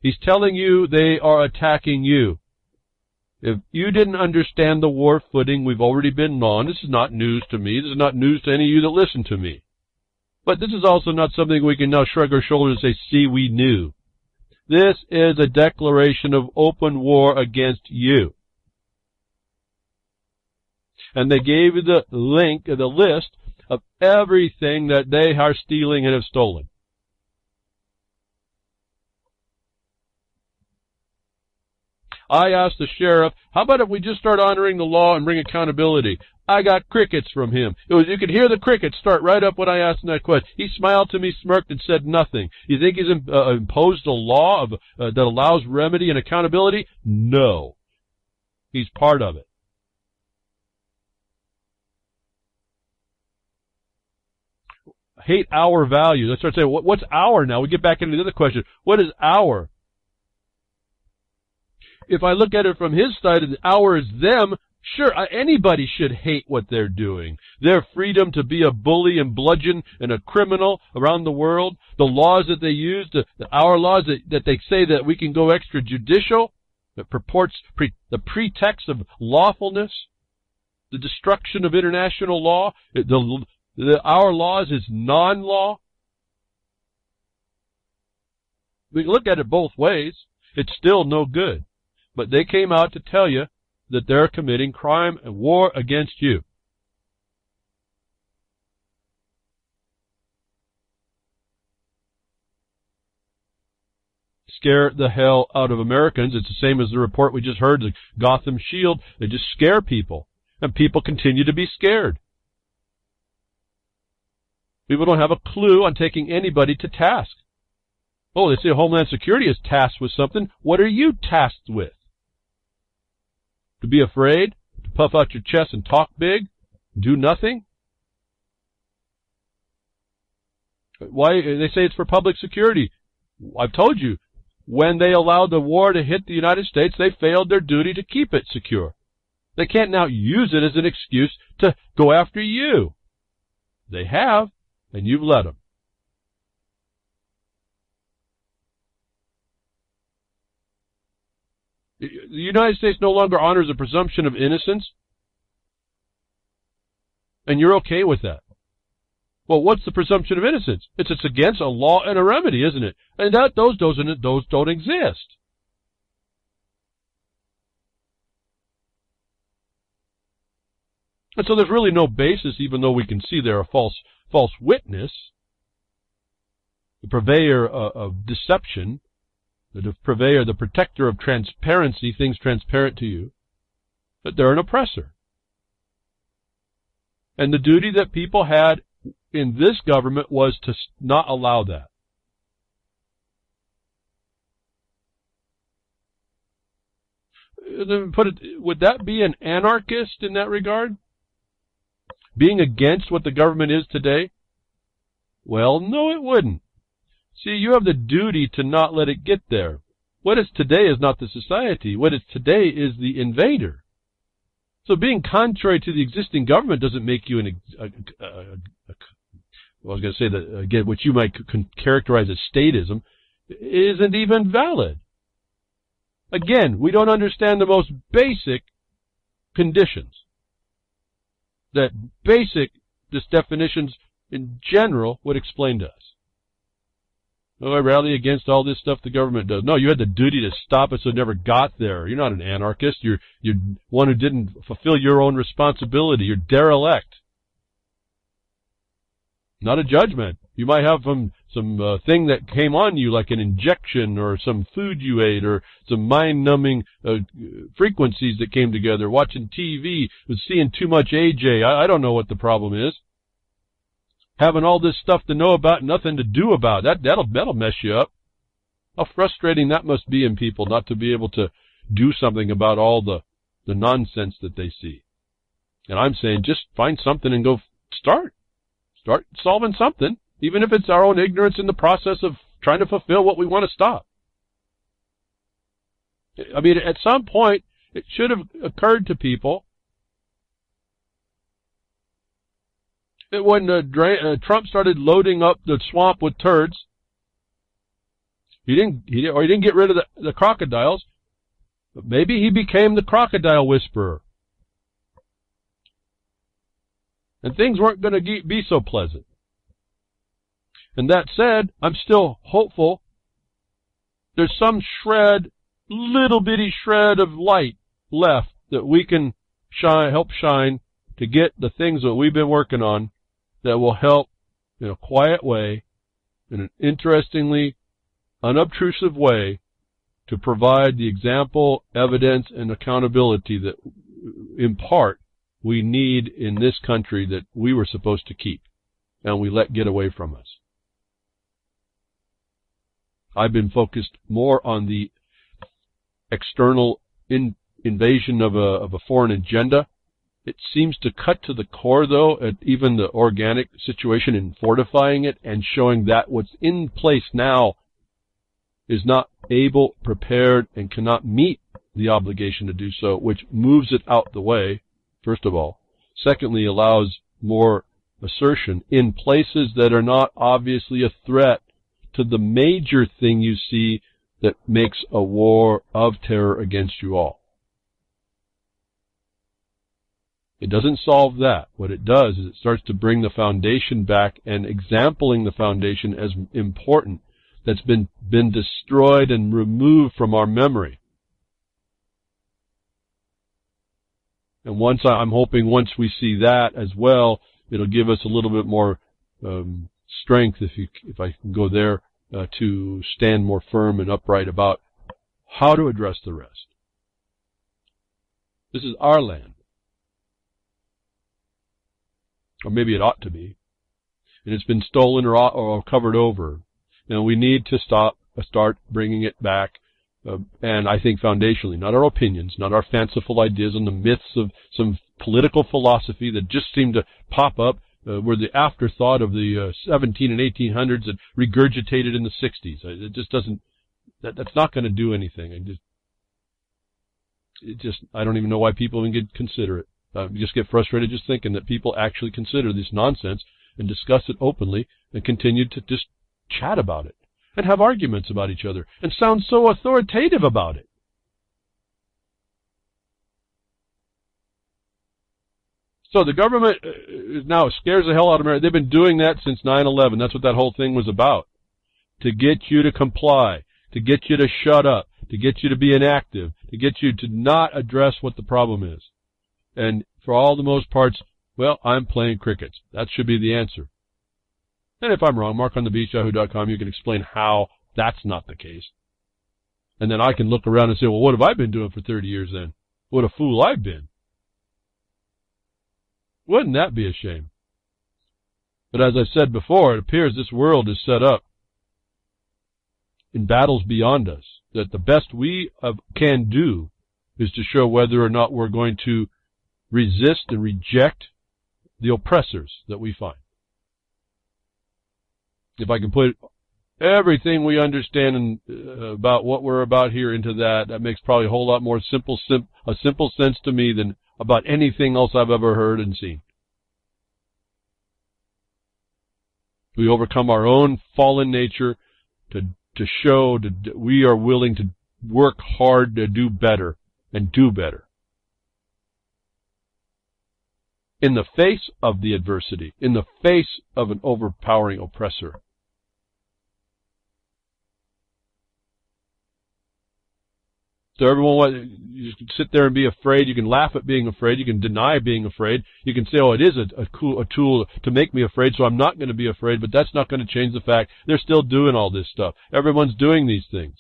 He's telling you they are attacking you. If you didn't understand the war footing we've already been on, this is not news to me. This is not news to any of you that listen to me. But this is also not something we can now shrug our shoulders and say, see, we knew. This is a declaration of open war against you. And they gave you the link, the list of everything that they are stealing and have stolen. I asked the sheriff, how about if we just start honoring the law and bring accountability? I got crickets from him. You could hear the crickets start right up when I asked him that question. He smiled to me, smirked, and said nothing. You think he's imposed a law that allows remedy and accountability? No. He's part of it. Hate our values. I start saying, what's our now? We get back into the other question. What is our? If I look at it from his side, and our is them, sure, anybody should hate what they're doing. Their freedom to be a bully and bludgeon and a criminal around the world, the laws that they use, our laws that they say that we can go extrajudicial, that purports the pretext of lawfulness, the destruction of international law, our laws is non-law. We can look at it both ways. It's still no good. But they came out to tell you that they're committing crime and war against you. Scare the hell out of Americans. It's the same as the report we just heard, the Gotham Shield. They just scare people, and people continue to be scared. People don't have a clue on taking anybody to task. Oh, they say Homeland Security is tasked with something. What are you tasked with? To be afraid? To puff out your chest and talk big? Do nothing? Why? They say it's for public security. I've told you, when they allowed the war to hit the United States, they failed their duty to keep it secure. They can't now use it as an excuse to go after you. They have, and you've let them. The United States no longer honors a presumption of innocence, and you're okay with that. Well, what's the presumption of innocence? It's against a law and a remedy, isn't it? And those don't exist. And so there's really no basis, even though we can see they're a false witness, the purveyor of deception, the purveyor, the protector of transparency, things transparent to you, that they're an oppressor. And the duty that people had in this government was to not allow that. Then would that be an anarchist in that regard? Being against what the government is today? Well, no, it wouldn't. See, you have the duty to not let it get there. What is today is not the society. What is today is the invader. So being contrary to the existing government doesn't make you I was going to say that, again, what you might characterize as statism isn't even valid. Again, we don't understand the most basic conditions. That basic definitions in general would explain to us. Oh, I rally against all this stuff the government does. No, you had the duty to stop it so it never got there. You're not an anarchist. You're one who didn't fulfill your own responsibility. You're derelict. Not a judgment. You might have some thing that came on you, like an injection or some food you ate or some mind-numbing frequencies that came together, watching TV, seeing too much AJ. I don't know what the problem is. Having all this stuff to know about, nothing to do about. That'll mess you up. How frustrating that must be in people not to be able to do something about all the nonsense that they see. And I'm saying just find something and go start solving something, even if it's our own ignorance in the process of trying to fulfill what we want to stop. I mean, at some point, it should have occurred to people that when Trump started loading up the swamp with turds, he didn't get rid of the crocodiles, but maybe he became the crocodile whisperer. And things weren't going to be so pleasant. And that said, I'm still hopeful there's some shred, little bitty shred of light left that we can help shine to get the things that we've been working on that will help in a quiet way, in an interestingly unobtrusive way, to provide the example, evidence, and accountability that, in part, we need in this country that we were supposed to keep, and we let get away from us. I've been focused more on the external invasion of a foreign agenda. It seems to cut to the core, though, at even the organic situation in fortifying it and showing that what's in place now is not able, prepared, and cannot meet the obligation to do so, which moves it out the way, first of all. Secondly, allows more assertion in places that are not obviously a threat to the major thing you see that makes a war of terror against you all. It doesn't solve that. What it does is it starts to bring the foundation back and exampling the foundation as important that's been destroyed and removed from our memory. And I'm hoping once we see that as well, it'll give us a little bit more strength, if I can go there, to stand more firm and upright about how to address the rest. This is our land. Or maybe it ought to be. And it's been stolen or covered over. And we need to start bringing it back. And I think foundationally, not our opinions, not our fanciful ideas and the myths of some political philosophy that just seem to pop up, were the afterthought of the 17 and 1800s and regurgitated in the 60s. It just doesn't, that's not going to do anything. I don't even know why people even consider it. Just get frustrated just thinking that people actually consider this nonsense and discuss it openly and continue to just chat about it and have arguments about each other and sound so authoritative about it. So the government now scares the hell out of America. They've been doing that since 9/11. That's what that whole thing was about. To get you to comply, to get you to shut up, to get you to be inactive, to get you to not address what the problem is. And for all the most parts, well, I'm playing crickets. That should be the answer. And if I'm wrong, markonthebeach.yahoo.com, you can explain how that's not the case. And then I can look around and say, well, what have I been doing for 30 years then? What a fool I've been. Wouldn't that be a shame? But as I said before, it appears this world is set up in battles beyond us, that the best we can do is to show whether or not we're going to resist and reject the oppressors that we find. If I can put everything we understand about what we're about here into that makes probably a whole lot more simple sense to me than about anything else I've ever heard and seen. We overcome our own fallen nature to show that we are willing to work hard to do better and do better. In the face of the adversity, in the face of an overpowering oppressor. So everyone, you can sit there and be afraid. You can laugh at being afraid. You can deny being afraid. You can say, oh, it is a tool to make me afraid, so I'm not going to be afraid. But that's not going to change the fact they're still doing all this stuff. Everyone's doing these things.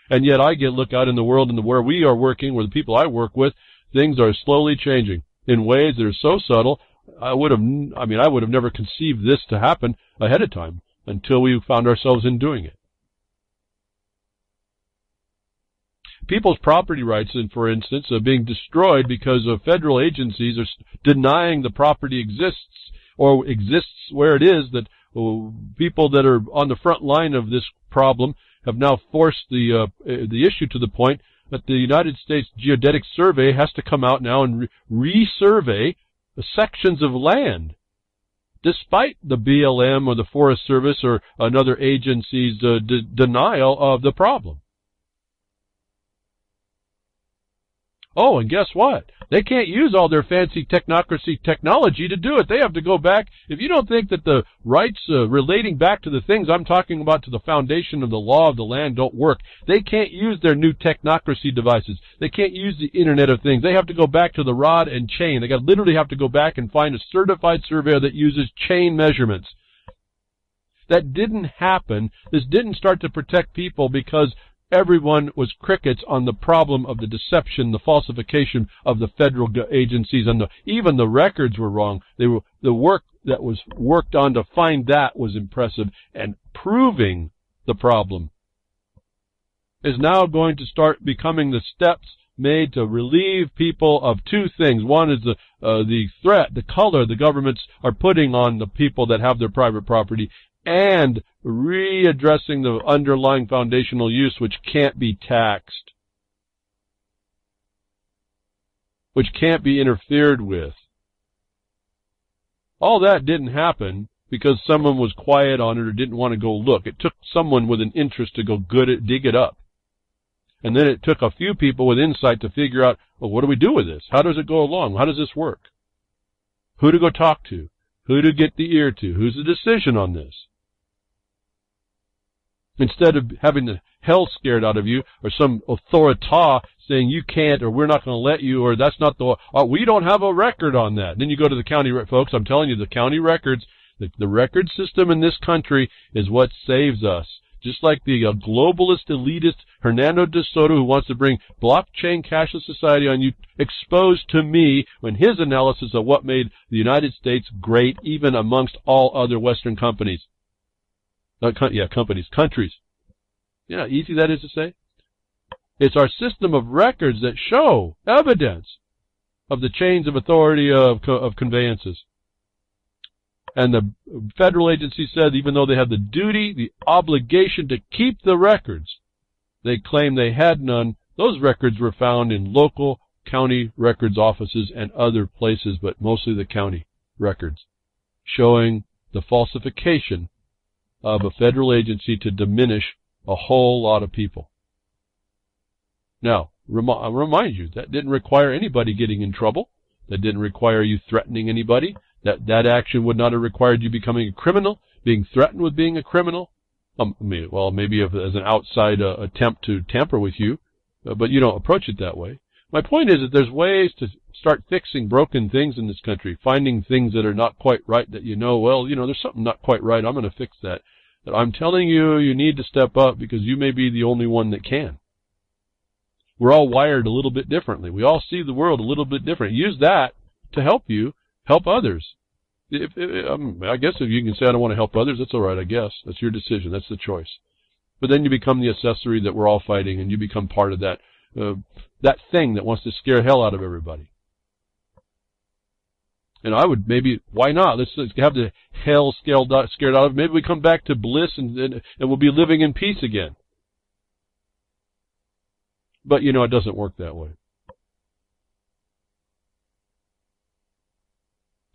And yet I look out in the world and where we are working, where the people I work with, things are slowly changing in ways that are so subtle. I would have never conceived this to happen ahead of time until we found ourselves in doing it. People's property rights, for instance, are being destroyed because of federal agencies are denying the property exists or exists where it is, that people that are on the front line of this problem have now forced the issue to the point that the United States Geodetic Survey has to come out now and resurvey the sections of land, despite the BLM or the Forest Service or another agency's denial of the problem. Oh, and guess what? They can't use all their fancy technocracy technology to do it. They have to go back. If you don't think that the rights relating back to the things I'm talking about, to the foundation of the law of the land, don't work, they can't use their new technocracy devices. They can't use the Internet of Things. They have to go back to the rod and chain. They literally have to go back and find a certified surveyor that uses chain measurements. That didn't happen. This didn't start to protect people because everyone was crickets on the problem of the deception, the falsification of the federal agencies, and even the records were wrong. The work that was worked on to find that was impressive, and proving the problem is now going to start becoming the steps made to relieve people of two things. One is the threat, the color the governments are putting on the people that have their private property, and readdressing the underlying foundational use, which can't be taxed, which can't be interfered with. All that didn't happen because someone was quiet on it or didn't want to go look. It took someone with an interest to go dig it up. And then it took a few people with insight to figure out, well, what do we do with this? How does it go along? How does this work? Who to go talk to? Who to get the ear to? Who's the decision on this? Instead of having the hell scared out of you, or some authorita saying you can't, or we're not going to let you, or that's not the, we don't have a record on that. Then you go to the county, folks, I'm telling you, the county records, the record system in this country is what saves us. Just like the globalist, elitist Hernando de Soto, who wants to bring blockchain cashless society on you, exposed to me when his analysis of what made the United States great, even amongst all other Western companies. Countries. You know how easy that is to say? It's our system of records that show evidence of the chains of authority of conveyances. And the federal agency said even though they have the duty, the obligation to keep the records, they claim they had none. Those records were found in local county records offices and other places, but mostly the county records, showing the falsification of a federal agency to diminish a whole lot of people. Now, I'll remind you, that didn't require anybody getting in trouble. That didn't require you threatening anybody. That action would not have required you becoming a criminal, being threatened with being a criminal. Well, maybe as an outside attempt to tamper with you, but you don't approach it that way. My point is that there's ways to start fixing broken things in this country, finding things that are not quite right that there's something not quite right, I'm going to fix that. That I'm telling you, you need to step up because you may be the only one that can. We're all wired a little bit differently. We all see the world a little bit different. Use that to help you help others. I guess if you can say I don't want to help others, that's all right, I guess. That's your decision. That's the choice. But then you become the accessory that we're all fighting, and you become part of that thing that wants to scare hell out of everybody. And I would why not? Let's have the hell scared out of it. Maybe we come back to bliss and we'll be living in peace again. But, it doesn't work that way.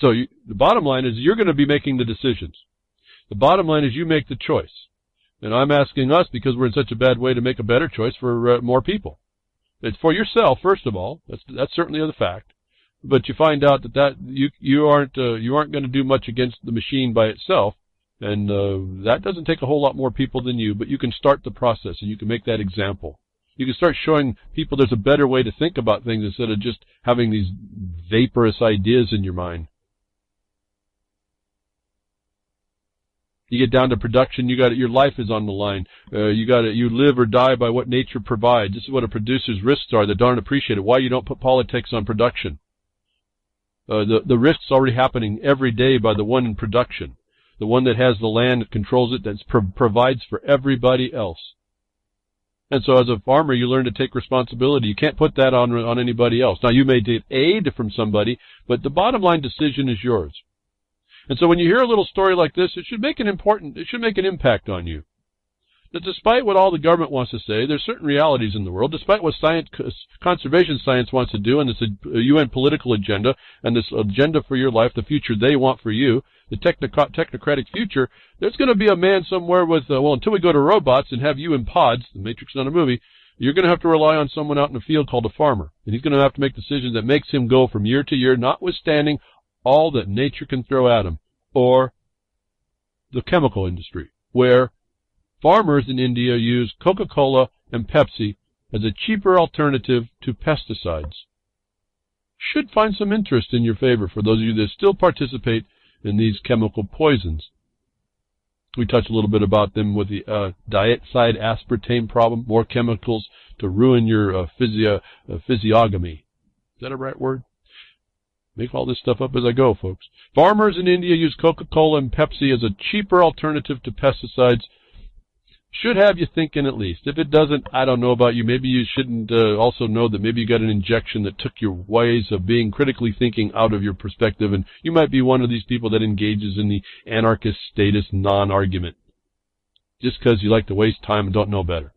So the bottom line is you're going to be making the decisions. The bottom line is you make the choice. And I'm asking us, because we're in such a bad way, to make a better choice for more people. It's for yourself, first of all. That's certainly the fact. But you find out that you aren't going to do much against the machine by itself, and that doesn't take a whole lot more people than you. But you can start the process, and you can make that example. You can start showing people there's a better way to think about things instead of just having these vaporous ideas in your mind. You get down to production, your life is on the line. You live or die by what nature provides. This is what a producer's risks are. They're darn appreciated. Why you don't put politics on production? The risk's already happening every day by the one in production. The one that has the land, that controls it, that provides for everybody else. And so as a farmer, you learn to take responsibility. You can't put that on anybody else. Now, you may get aid from somebody, but the bottom line decision is yours. And so when you hear a little story like this, it should make an impact on you. That despite what all the government wants to say, there's certain realities in the world. Despite what conservation science wants to do, and this UN political agenda, and this agenda for your life, the future they want for you, the technocratic future, there's going to be a man somewhere with, until we go to robots and have you in pods, the Matrix is not a movie, you're going to have to rely on someone out in the field called a farmer. And he's going to have to make decisions that makes him go from year to year, notwithstanding all that nature can throw at him. Or the chemical industry, where farmers in India use Coca-Cola and Pepsi as a cheaper alternative to pesticides. Should find some interest in your favor for those of you that still participate in these chemical poisons. We touched a little bit about them with the diet side aspartame problem, more chemicals to ruin your physiognomy. Is that a right word? Make all this stuff up as I go, folks. Farmers in India use Coca-Cola and Pepsi as a cheaper alternative to pesticides. Should have you thinking at least. If it doesn't, I don't know about you. Maybe you shouldn't also know that maybe you got an injection that took your ways of being critically thinking out of your perspective, and you might be one of these people that engages in the anarchist status non-argument just because you like to waste time and don't know better,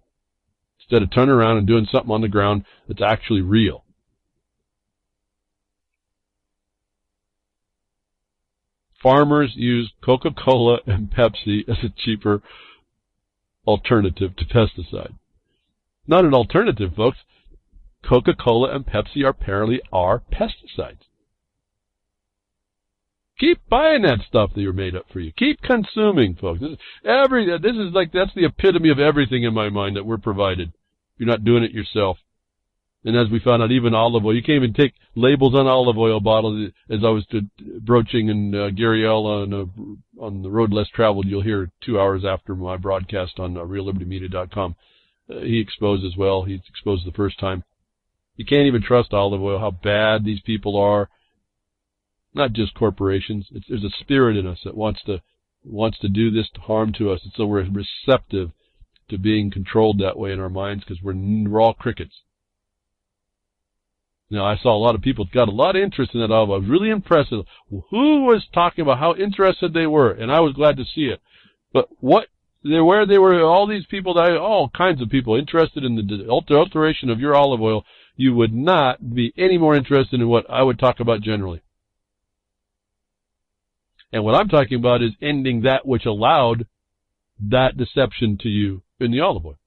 instead of turning around and doing something on the ground that's actually real. Farmers use Coca-Cola and Pepsi as a cheaper alternative to pesticide. Not an alternative, folks. Coca-Cola and Pepsi apparently are pesticides. Keep buying that stuff that you're made up for you. Keep consuming, folks. That's the epitome of everything in my mind that we're provided. You're not doing it yourself. And as we found out, even olive oil, you can't even take labels on olive oil bottles. As I was broaching in Gary L. on the road less traveled, you'll hear 2 hours after my broadcast on reallibertymedia.com. He exposed as well. He's exposed the first time. You can't even trust olive oil, how bad these people are. Not just corporations. There's a spirit in us that wants to do this harm to us. And so we're receptive to being controlled that way in our minds because we're all crickets. Now, I saw a lot of people got a lot of interest in that olive oil. I was really impressed. Who was talking about how interested they were? And I was glad to see it. But where they were, all these people, all kinds of people interested in the alteration of your olive oil, you would not be any more interested in what I would talk about generally. And what I'm talking about is ending that which allowed that deception to you in the olive oil.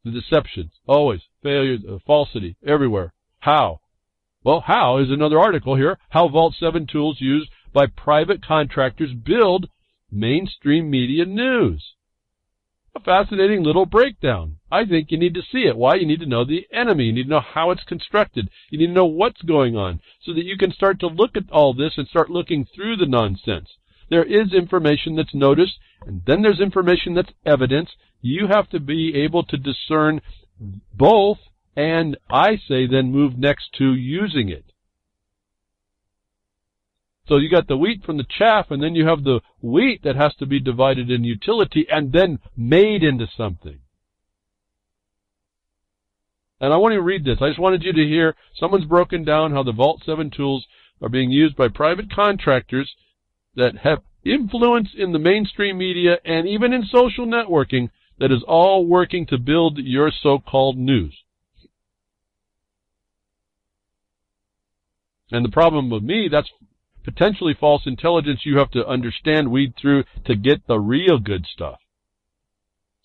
The deceptions, always, failures, falsity, everywhere. How? Well, how is another article here. How Vault 7 tools used by private contractors build mainstream media news. A fascinating little breakdown. I think you need to see it. Why? You need to know the enemy. You need to know how it's constructed. You need to know what's going on so that you can start to look at all this and start looking through the nonsense. There is information that's noticed, and then there's information that's evidence. You have to be able to discern both, and I say then move next to using it. So you got the wheat from the chaff, and then you have the wheat that has to be divided in utility and then made into something. And I want to read this. I just wanted you to hear someone's broken down how the Vault 7 tools are being used by private contractors that have influence in the mainstream media and even in social networking that is all working to build your so-called news. And the problem with me, that's potentially false intelligence you have to understand, weed through to get the real good stuff.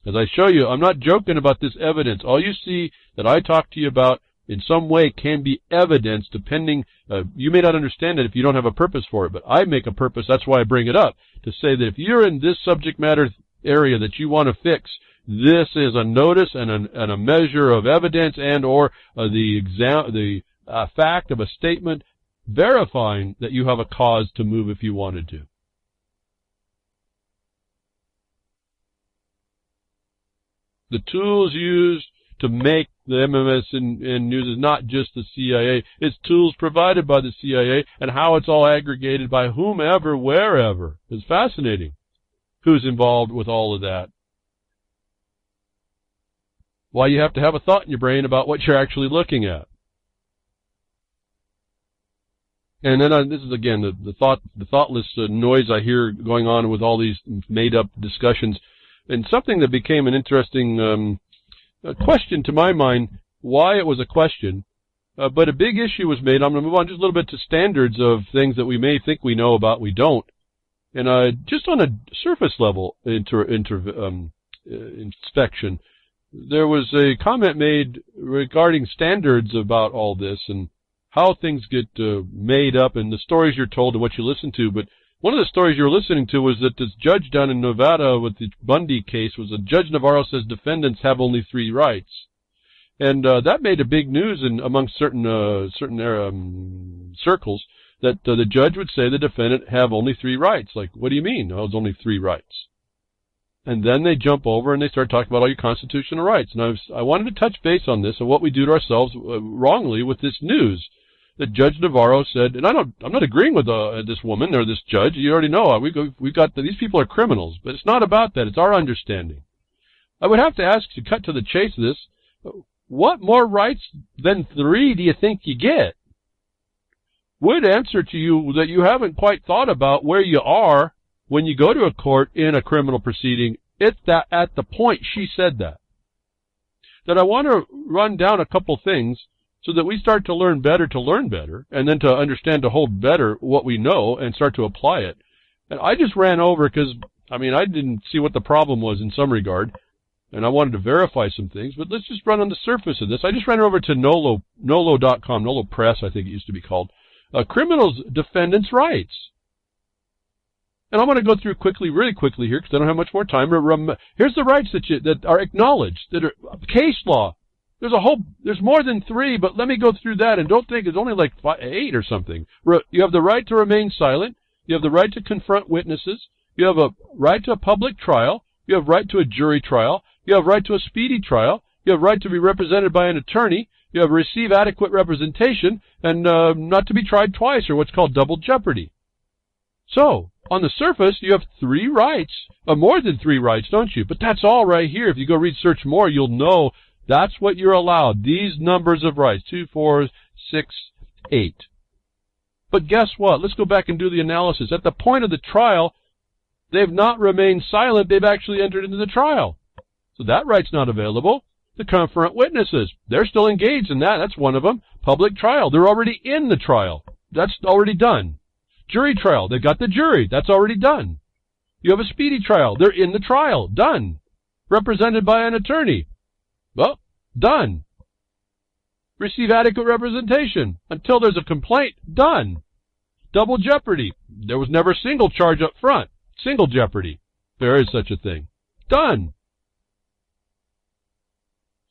As I show you, I'm not joking about this evidence. All you see that I talk to you about in some way can be evidence depending, you may not understand it if you don't have a purpose for it, but I make a purpose, that's why I bring it up, to say that if you're in this subject matter area that you want to fix, this is a notice and a measure of evidence and or the fact of a statement verifying that you have a cause to move if you wanted to. The tools used to make the MMS in news is not just the CIA. It's tools provided by the CIA and how it's all aggregated by whomever, wherever. It's fascinating who's involved with all of that. Why you have to have a thought in your brain about what you're actually looking at. And then this is again the thoughtless noise I hear going on with all these made-up discussions, and something that became an interesting question to my mind. Why it was a question, but a big issue was made. I'm going to move on just a little bit to standards of things that we may think we know about, we don't. And just on a surface level inspection, there was a comment made regarding standards about all this and how things get made up and the stories you're told and what you listen to. But one of the stories you're listening to was that this judge down in Nevada with the Bundy case was a Judge Navarro says defendants have only 3 rights. And that made a big news among certain circles, that the judge would say the defendant have only 3 rights. Like, what do you mean? Oh, it's only 3 rights. And then they jump over and they start talking about all your constitutional rights. And I wanted to touch base on this and what we do to ourselves wrongly with this news that Judge Navarro said. And I'm not agreeing with this woman or this judge. You already know we've got these people are criminals, but it's not about that. It's our understanding. I would have to ask to cut to the chase of this. What more rights than 3 do you think you get? Would answer to you that you haven't quite thought about where you are when you go to a court in a criminal proceeding. It's that at the point she said that. That I want to run down a couple things so that we start to learn better, and then to understand to hold better what we know and start to apply it. And I just ran over because, I didn't see what the problem was in some regard. And I wanted to verify some things, but let's just run on the surface of this. I just ran over to Nolo.com, Nolo Press, I think it used to be called. Criminals' defendants' rights. And I'm going to go through really quickly here, because I don't have much more time. Here's the rights that are acknowledged, that are case law. There's more than 3, but let me go through that, and don't think it's only like 8 or something. You have the right to remain silent. You have the right to confront witnesses. You have a right to a public trial. You have right to a jury trial. You have right to a speedy trial. You have right to be represented by an attorney. You have receive adequate representation and not to be tried twice, or what's called double jeopardy. So, on the surface, you have 3 rights, more than 3 rights, don't you? But that's all right here. If you go research more, you'll know that's what you're allowed. These numbers of rights, 2, 4, 6, 8. But guess what? Let's go back and do the analysis. At the point of the trial, they've not remained silent. They've actually entered into the trial. So that right's not available. The confront witnesses, they're still engaged in that. That's one of them. Public trial, they're already in the trial. That's already done. Jury trial, they've got the jury. That's already done. You have a speedy trial. They're in the trial. Done. Represented by an attorney. Well, done. Receive adequate representation. Until there's a complaint. Done. Double jeopardy. There was never a single charge up front. Single jeopardy. There is such a thing. Done.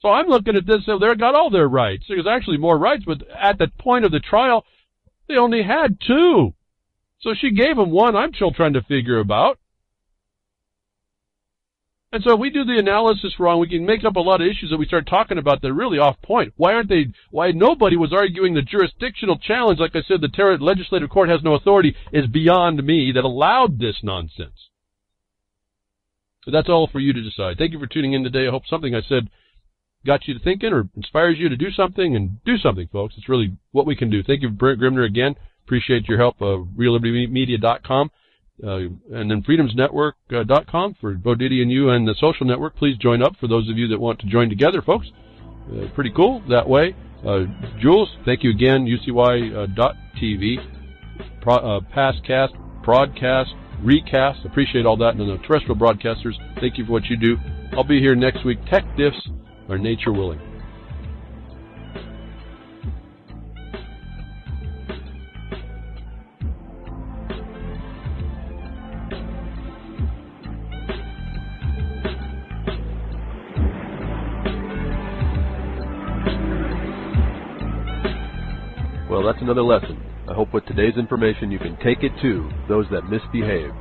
So I'm looking at this, so they've got all their rights. There's actually more rights, but at the point of the trial, they only had 2. So she gave them 1 I'm still trying to figure about. And so if we do the analysis wrong, we can make up a lot of issues that we start talking about that are really off point. Why nobody was arguing the jurisdictional challenge, like I said, the legislative court has no authority, is beyond me, that allowed this nonsense. But that's all for you to decide. Thank you for tuning in today. I hope something I said got you to thinking or inspires you to do something, and do something, folks. It's really what we can do. Thank you, Brent Grimner, again. Appreciate your help. RealLibertyMedia.com, and then FreedomsNetwork.com for Bo Diddy and you, and the social network. Please join up for those of you that want to join together, folks. Pretty cool that way. Jules, thank you again. UCY.TV, Pastcast, Broadcast, Recast. Appreciate all that. And the terrestrial broadcasters, thank you for what you do. I'll be here next week. Tech Diffs are nature willing. Well, that's another lesson. I hope with today's information you can take it to those that misbehave.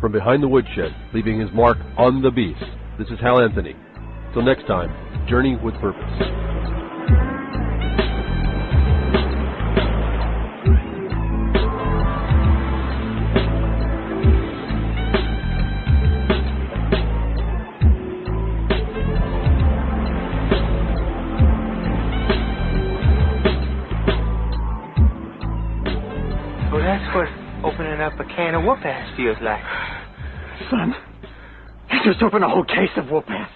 From behind the woodshed, leaving his mark on the beast, this is Hal Anthony. Till next time, journey with purpose. Well, that's what opening up a can of whoop-ass feels like. Son, you just opened a whole case of whoop-ass.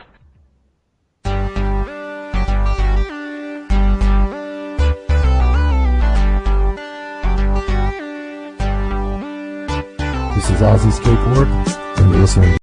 This is Ozzy Skateboard, and you're listening